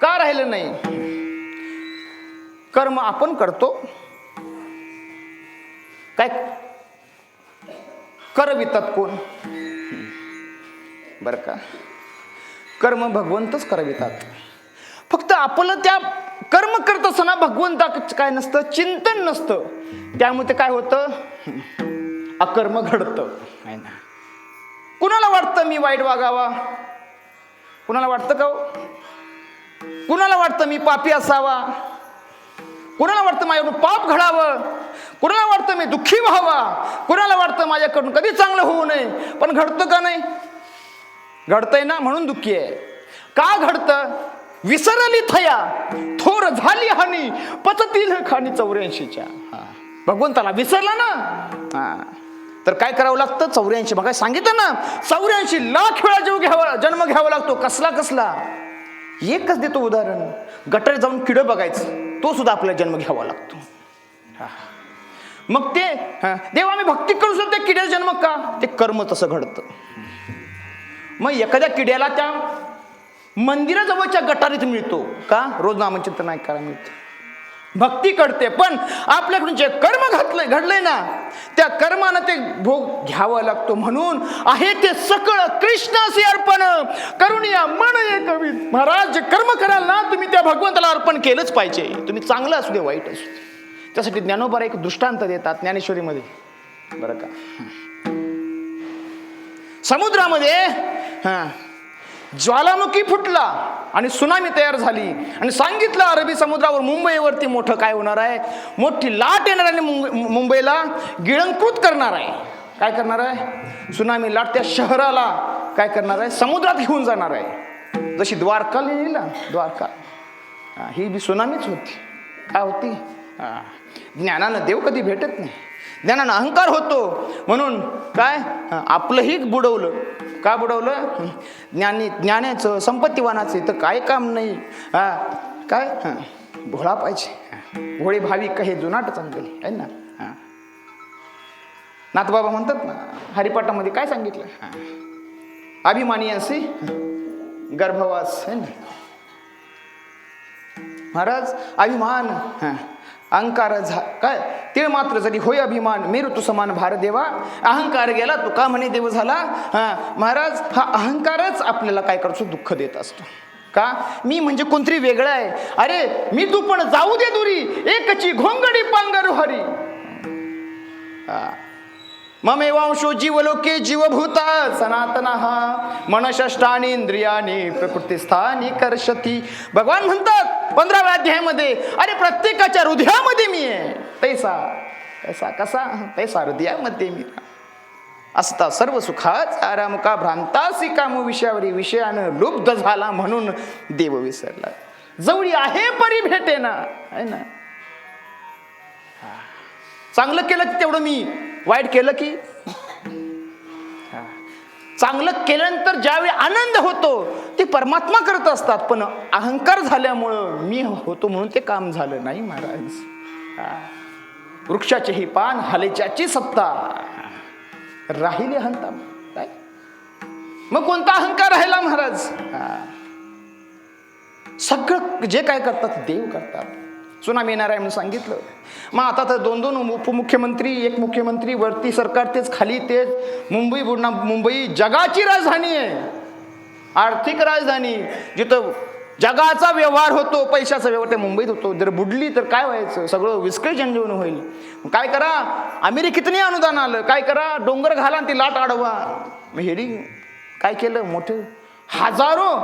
का राहिलं नाही? कर्म आपण करतो, काय करवितात कोण? बर का, कर्म भगवंतच करवितात. फक्त आपलं त्या कर्म करत असताना भगवंताचं काय नसतं, चिंतन नसतं. त्यामुळे ते काय होतं? अकर्म घडतं. आहे ना. कुणाला वाटतं मी वाईट वागावा? कुणाला वाटतं का? कुणाला वाटतं मी पापी असावा? कुणाला वाटतं माझ्याकडून पाप घडावं? कुणाला वाटतं मी दुःखी व्हावा? कुणाला वाटतं माझ्याकडून कधी चांगलं होऊ नये? पण घडतं का नाही? घडतंय ना, म्हणून दुःखी आहे. का घडतं? विसरली थया थोर झाली हानी पचतील खाणी 84च्या. भगवंताला विसरला ना, तर काय करावं लागतं? 84. मग काय सांगितलं ना, 84 लाख वेळा जन्म घ्यावा लागतो. कसला कसला? एकच देतो उदाहरण. गटर जाऊन किडं बघायचं, तो सुद्धा आपल्याला जन्म घ्यावा लागतो. मग ते देवा आम्ही भक्ती करू शकतो, त्या किड्याचा जन्म का? ते कर्म तसं घडतं. मग एखाद्या किड्याला त्या मंदिराजवळच्या गटारीत मिळतो का? रोज नामचिंतन ऐकायला मिळतं. भक्ती करते, पण आपल्याकडून जे कर्म घडलंय ना, त्या कर्मानं ते भोग घ्यावा लागतो. म्हणून आहे ते सकळ कृष्णासी अर्पण करुणिया मन कवी. महाराज, जे कर्म कराल ना तुम्ही, त्या भगवंताला अर्पण केलंच पाहिजे. तुम्ही चांगलं असू दे, वाईट असू दे. त्यासाठी ज्ञानोबा एक दृष्टांत देतात ज्ञानेश्वरीमध्ये. बरं का, समुद्रामध्ये ज्वालामुखी फुटला आणि सुनामी तयार झाली आणि सांगितलं अरबी समुद्रावर मुंबईवरती मोठं काय होणार आहे? मोठी लाट येणार आणि मुंबईला गिळंकृत करणार आहे. काय करणार आहे? सुनामी लाट त्या शहराला काय करणार आहे? समुद्रात घेऊन जाणार आहे. जशी द्वारका लिहिली ना, द्वारका, ही बी सुनामीच होती. काय होती? ज्ञानानं देव कधी भेटत नाही. ज्ञानानं अहंकार होतो. म्हणून काय आपलंही बुडवलं. का बुडवलं? ज्ञानाचं संपत्तीवानाचं तर काय काम नाही. काय भोळा पाहिजे. भोळे भावी कहे जुनाट चांगली आहे ना. नाथबाबा म्हणतात ना हरिपाठामध्ये, काय सांगितलं? अभिमानी असे गर्भवास आहे ना. महाराज, अभिमान अहंकार काय तीळ मात्र जरी होय अभिमान मेरू तू समान भार देवा. अहंकार गेला तू का म्हणे देव झाला. महाराज हा अहंकारच आपल्याला काय करतो दुःख देत असतो. का मी म्हणजे कोणतरी वेगळं आहे. अरे मी तू पण जाऊ दे दुरी एकची घोंगडी पांघरू हरी. ममेवांशो जीवलोके जीवभूता सनातनः मनषष्ठानी इंद्रियानी प्रकृतीस्थानी कर्षती. भगवान म्हणतात 15व्या अध्यायामध्ये अरे प्रत्येकाच्या हृदयामध्ये मी आहे. तैसा तैसा कसा तैसा हृदयामध्ये मी असता सर्व सुखाचा आराम का भ्रांतासी कामो विषयावरी विषयानं लुब्ध झाला म्हणून देव विसरला. जवळी आहे परी भेटे ना आहे ना. चांगलं केलं की तेवढं मी वाईट केलं की. चांगलं केल्यानंतर ज्यावेळी आनंद होतो ते परमात्मा करत असतात. पण अहंकार झाल्यामुळं मी होतो म्हणून ते काम झालं नाही महाराज. वृक्षाचे ही पान हालेच्याची सत्ता राहिले हंता काय. मग कोणता अहंकार राहिला महाराज. सगळं जे काय करतात देव करतात. सुनामी येणार आहे म्हणून सांगितलं. मग आता तर 2-2 उपमुख्यमंत्री एक मुख्यमंत्री वरती सरकार तेच खाली तेच. मुंबई जगाची राजधानी आहे. आर्थिक राजधानी जिथं जगाचा व्यवहार होतो पैशाचा व्यवहार त्या मुंबईत होतो. जर बुडली तर काय व्हायचं. सगळं विस्कळीत होईल. काय करा अमेरिकेतनी अनुदान आलं. काय करा डोंगर घाला ती लाट अडवा. मग हेरी काय केलं मोठे हजारो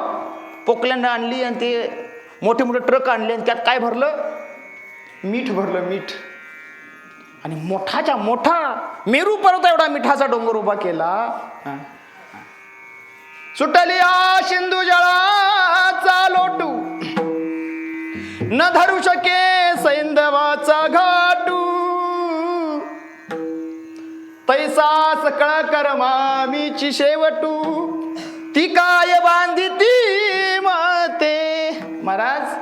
पोकलँड आणली आणि ते मोठे मोठे ट्रक आणले आणि त्यात काय भरलं मीठ भरलं मीठ. आणि मोठाच्या मोठा मेरू पर्वत एवढा मिठाचा डोंगर उभा केला. सुटलिया सिंधू जळाचा लोटू न धरू शके सैंधवाचा घाटू. तैसा सकळ कर्मा मीची शेवटू ती काय बांधिती मते. महाराज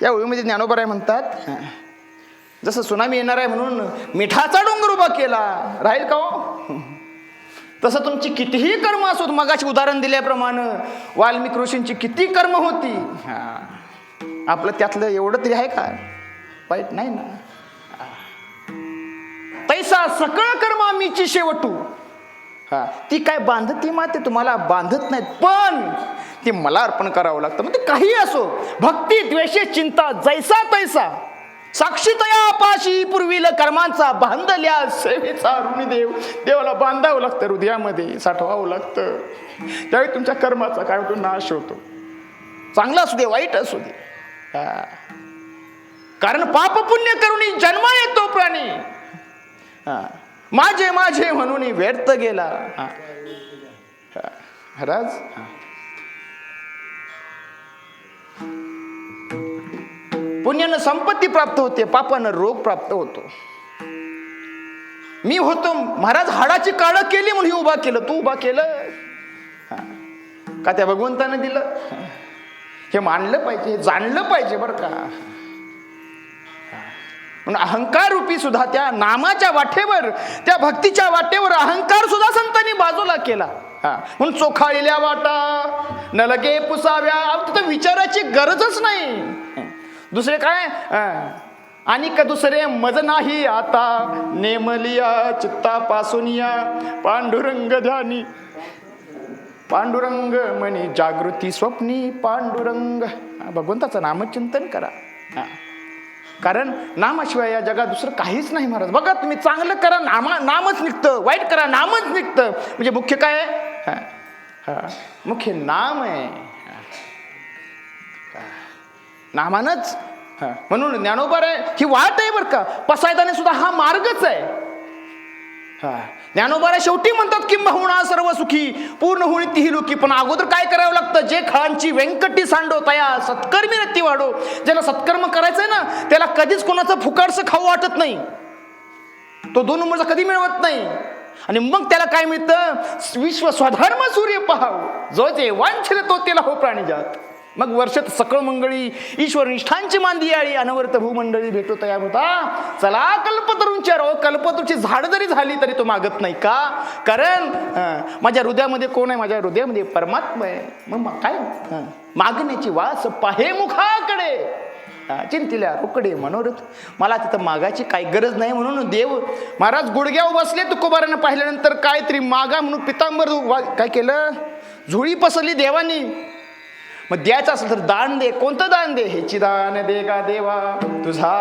या ओळीमध्ये ज्ञानोबा म्हणतात जसं सुनामी येणार आहे म्हणून मिठाचा डोंगर उभा केला राहील का हो. तसं तुमची कितीही कर्म असोत. मगाशी उदाहरण दिल्याप्रमाणे वाल्मिकी ऋषींची किती कर्म होती. आपलं त्यातलं एवढं तरी आहे का वाईट नाही ना. तैसा सकळ कर्मा मीची शेवटू. ती काय बांधती माते तुम्हाला बांधत नाहीत पण ती मला अर्पण करावं लागतं. म्हणजे काही असो भक्ती द्वेषे चिंता जैसा तैसा साक्षी तया पाशी पूर्वील कर्मांचा बांधल्या सेवेचा ऋणी देव. देवाला बांधावं लागतं हृदयामध्ये साठवावं लागतं. त्यावेळी तुमच्या कर्माचा काय होतो नाश होतो. चांगला असू दे वाईट असू दे. कारण पाप पुण्य करून जन्मा येतो प्राणी. माझे माझे म्हणून व्यर्थ गेला. महाराज पुण्यानं संपत्ती प्राप्त होते पापानं रोग प्राप्त होतो. मी होतो महाराज हाडाची काळं केली म्हणून उभा केलं. तू उभा केलं का त्या भगवंतानं दिलं. हे मानलं पाहिजे हे जाणलं पाहिजे बरं का. म्हणून अहंकार रूपी सुद्धा त्या नामाच्या वाटेवर त्या भक्तीच्या वाटेवर अहंकार सुद्धा संतांनी बाजूला केला. म्हणून चोखाळलेल्या वाटा न लगे पुसाव्या. तिथं विचाराची गरजच नाही. दुसरे काय आणि का दुसरे मज नाही आता नेमलिया चित्तापासून या पांडुरंग ध्यानी. पांडुरंग म्हणे जागृती स्वप्नी पांडुरंग. भगवंताचं नामचिंतन करा. कारण नामाशिवाय या जगात दुसरं काहीच नाही महाराज. बघा तुम्ही चांगलं करा नामच निघतं. वाईट करा नामच निघतं. म्हणजे मुख्य काय आहे मुख्य नाम आहे. नामानच म्हणून ज्ञानोबा आहे ही वाट आहे बरं का. पसायदाने सुद्धा हा मार्गच आहे. ज्ञानोबा शेवटी म्हणतात की बहुणा सर्व सुखी पूर्ण होणी तीही लोकी. पण अगोदर काय करावं लागतं. जे खळांची व्यंकटी सांडो तया सत्कर्मी रत्ती वाढो. ज्याला सत्कर्म करायचंय ना त्याला कधीच कोणाचं फुकाडसं खाऊ वाटत नाही. तो 2 नंबरचा कधी मिळवत नाही. आणि मग त्याला काय मिळतं विश्व स्वधर्म सूर्य पहाव जो जे वांछिल तो तिला हो प्राणीजात. मग वर्षात सकळ मंगळी ईश्वर निष्ठांची मांदी आळी अनवर्त भूमंडळी भेटो तयार होता. चला कल्पतरूंच्या रो कल्पतरूची झाड जरी झाली तरी तो मागत नाही का. कारण माझ्या हृदयामध्ये कोण आहे. माझ्या हृदयामध्ये परमात्मा आहे. मग काय मागण्याची वास पाहे मुखाकडे. चिंतिल्या रोकडे मनोरथ. मला तिथं मागायची काही गरज नाही म्हणून देव महाराज गुडघ्यावर बसले. तुकोबारांना पाहिल्यानंतर काहीतरी मागा म्हणून पितांबर काय केलं, झोळी पसरली देवानी. मग द्यायचं असेल तर दान दे. कोणतं दान दे? हेची दान दे गा देवा तुझा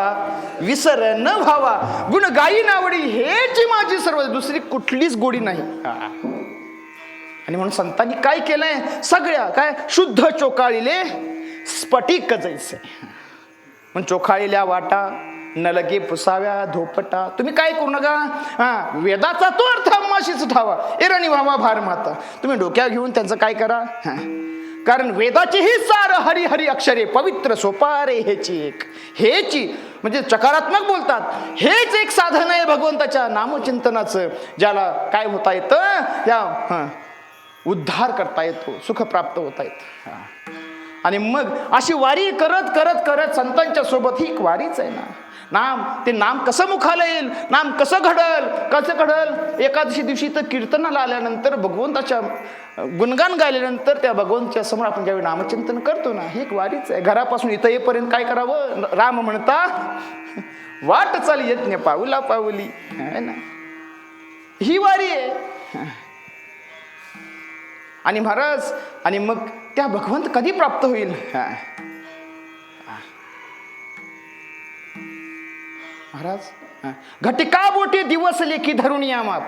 विसर न व्हावा, गुण गायी नावडी हेची माझी सर्व, दुसरी कुठलीच गोडी नाही. आणि म्हणून संतांनी काय केलंय, सगळ्या काय शुद्ध चोकाळीले स्फटिक जैसे. मग चोखाळील्या वाटा न लगे पुसाव्या धोपटा. तुम्ही काय करू नका, वेदाचा तो अर्थ आम्हाशीच ठावा, एरणी व्हावा भार माता. तुम्ही डोक्यावर घेऊन त्यांचं काय करा, कारण वेदाची ही सार हरी हरी अक्षरे पवित्र सोपारे हेची म्हणजे चकारात्मक बोलतात. हेच एक साधन आहे भगवंताच्या नामचिंतनाचं, ज्याला काय होता येतं, या उद्धार करता येतो, सुख प्राप्त होता येतं. आणि मग अशी वारी करत करत करत संतांच्या सोबत ही एक वारीच आहे ना. नाम, ते नाम कसं मुखाला येईल, नाम कसं घडल. एकादशी दिवशी तर कीर्तनाला आल्यानंतर भगवंताच्या गुणगान गायल्यानंतर त्या भगवंताच्या समोर आपण ज्यावेळी नामचिंतन करतो ना, ही एक वारीच आहे. घरापासून इथं येईपर्यंत काय करावं, राम म्हणता वाट चाल यज्ञ पाऊला पाऊली, है ना, ही वारी आहे. आणि महाराज, आणि मग त्या भगवंत कधी प्राप्त होईल. महाराज, घटिका बोटे दिवस लेखी धरून या माप,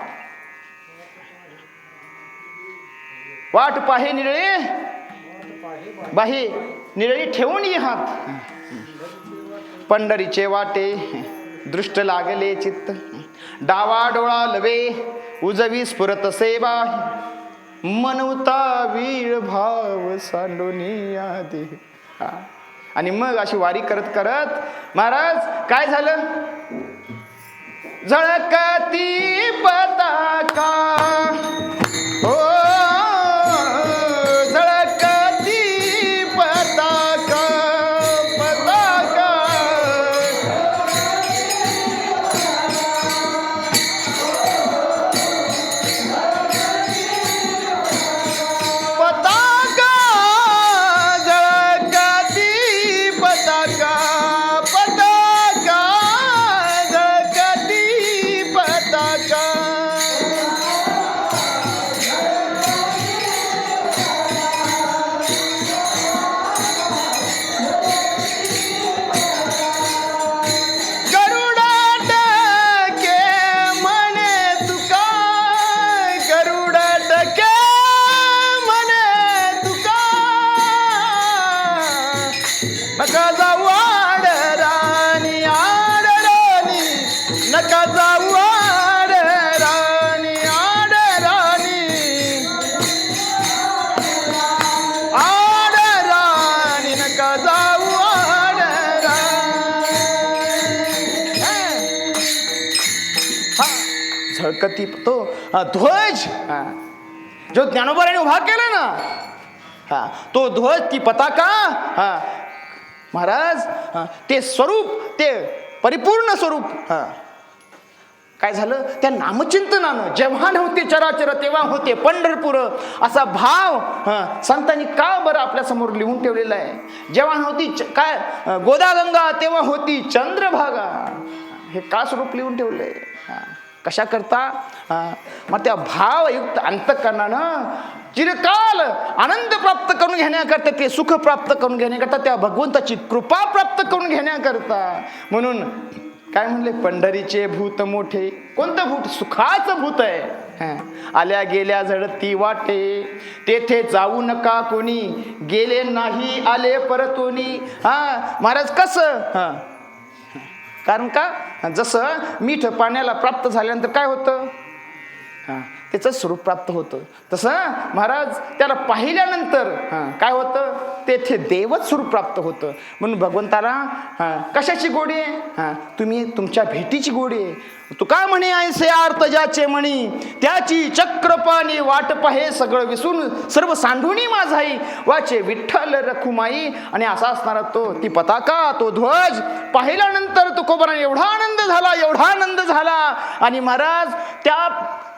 वाट पाहे निरळे बाहे निरळी ठेवून ये हात, पंढरीचे वाटे दृष्ट लागले चित्त, डावा डोळा लवे उजवी स्फुरत सेवा, मनवता वीळ भाव सांडोनिया दे. आणि मग अशी वारी करत करत महाराज काय झालं, झळकती पताका, हो झळकती पताका, पताका पताका, झळकती पताका, पताका झळकती पताका. नका जाऊ आडराणी आडराणी, नका जाऊ आडराणी आडराणी, आडराणी नका जाऊ आडराणी. झळकती तो ध्वज जो ज्ञानोबाने उभा केला ना, तो ध्वज, ती पताका, महाराज ते स्वरूप, ते परिपूर्ण स्वरूप काय झालं, त्या नामचिंतनानं जेव्हा नव्हते चराचर तेव्हा होते पंढरपूर, असा भाव संतांनी का बरं आपल्या समोर लिहून ठेवलेला आहे. जेव्हा नव्हती काय गोदागंगा तेव्हा होती चंद्रभागा, हे का स्वरूप लिहून ठेवलंय, कशा करता, मग त्या भावयुक्त अंतःकरणानं चिरकाल आनंद प्राप्त करून घेण्याकरता, ते सुख प्राप्त करून घेण्याकरता, त्या भगवंताची कृपा प्राप्त करून घेण्याकरता. म्हणून काय म्हणले, पंढरीचे भूत मोठे. कोणतं भूत, सुखाचं भूत आहे. आल्या गेल्या झडती वाटे, तेथे जाऊ नका कोणी, गेले नाही आले परतोनी. महाराज कसं, कारण का, जसं मीठ पाण्याला प्राप्त झाल्यानंतर काय होतं, त्याचं स्वरूप प्राप्त होतं, तसं महाराज त्याला पाहिल्यानंतर काय होतं, तेथे देवच स्वरूप प्राप्त होतं. म्हणून भगवंताला कशाची गोडी आहे, तुम्ही तुमच्या भेटीची गोडी आहे. तुका म्हणे ऐसे अर्थ ज्याचे म्हणी, त्याची चक्रपाणी वाट पाहे सगळं विसून, सर्व सांडुनी माझाई वाचे विठ्ठल रखुमाई. आणि असा असणारा तो, ती पताका, तो ध्वज पाहिल्यानंतर तुकोबाराने एवढा आनंद झाला, एवढा आनंद झाला. आणि महाराज त्या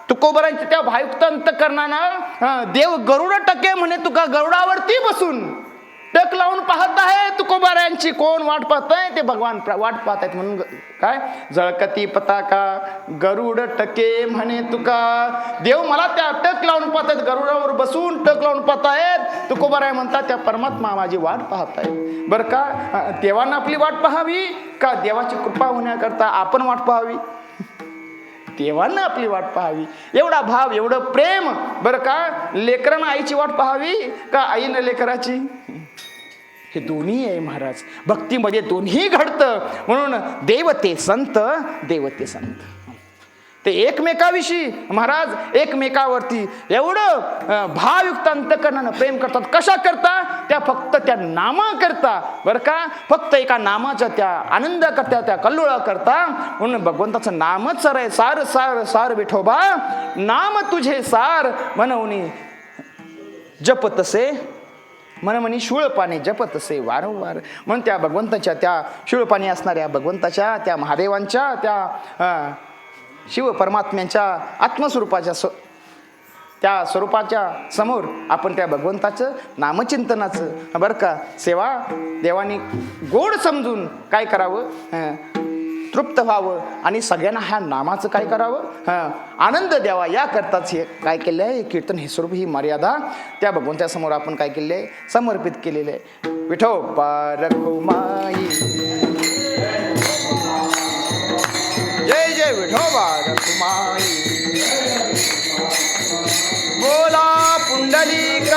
तुकोबारांच्या त्या भायुक्त अंतःकरणानं देव गरुड टके म्हणे, तुका गरुडावरती बसून टक लावून पाहत आहे तुकोबाऱ्यांची. कोण वाट पाहतंय? ते भगवान वाट पाहत आहेत. म्हणून काय जळकती पताका गरुड टके म्हणे तुका. देव मला त्या टक लावून पाहतायत, गरुडावर बसून टक लावून पाहतायत. तुकोबाराय म्हणतात त्या परमात्मा माझी वाट पाहत आहे. बरं का, देवानं आपली वाट पाहावी का देवाची कृपा होण्याकरता आपण वाट पाहावी? देवानं आपली वाट पाहावी. एवढा भाव, एवढं प्रेम. बरं का, लेकरांना आईची वाट पाहावी का आईनं लेकराची? हे दोन्ही आहे महाराज. भक्तीमध्ये दोन्ही घडतं. म्हणून देवते संत, देवते संत. ते एकमेकाविषयी महाराज एकमेकावरती एवढं भावयुक्त अंतकरणानं प्रेम करतात. कशा करता? त्या फक्त त्या नामा करता. बरं का, फक्त एका नामाच्या त्या आनंद करता, त्या कल्लोळा करता. म्हणून भगवंताचं नामच सार आहे. सार सार सार विठोबा नाम तुझे सार म्हणून जप तसे म्हणी शूळपाणी जपत असे वारंवार. म्हणून त्या भगवंताच्या त्या शूळपाणी असणाऱ्या भगवंताच्या त्या महादेवांच्या त्या शिव परमात्म्यांच्या आत्मस्वरूपाच्या त्या स्वरूपाच्या समोर आपण त्या भगवंताचं नामचिंतनाचं बरं का सेवा देवानी गोड समजून काय करावं, तृप्त व्हावं आणि सगळ्यांना ह्या नामाचं काय करावं, आनंद द्यावा. या करताच हे काय केलं आहे, कीर्तन हे स्वरूप ही मर्यादा त्या भगवंता समोर आपण काय केले आहे, समर्पित केलेले आहे. विठोबा रखुमाई जय जय विठोबा रखुमाई बोला पुंडलिक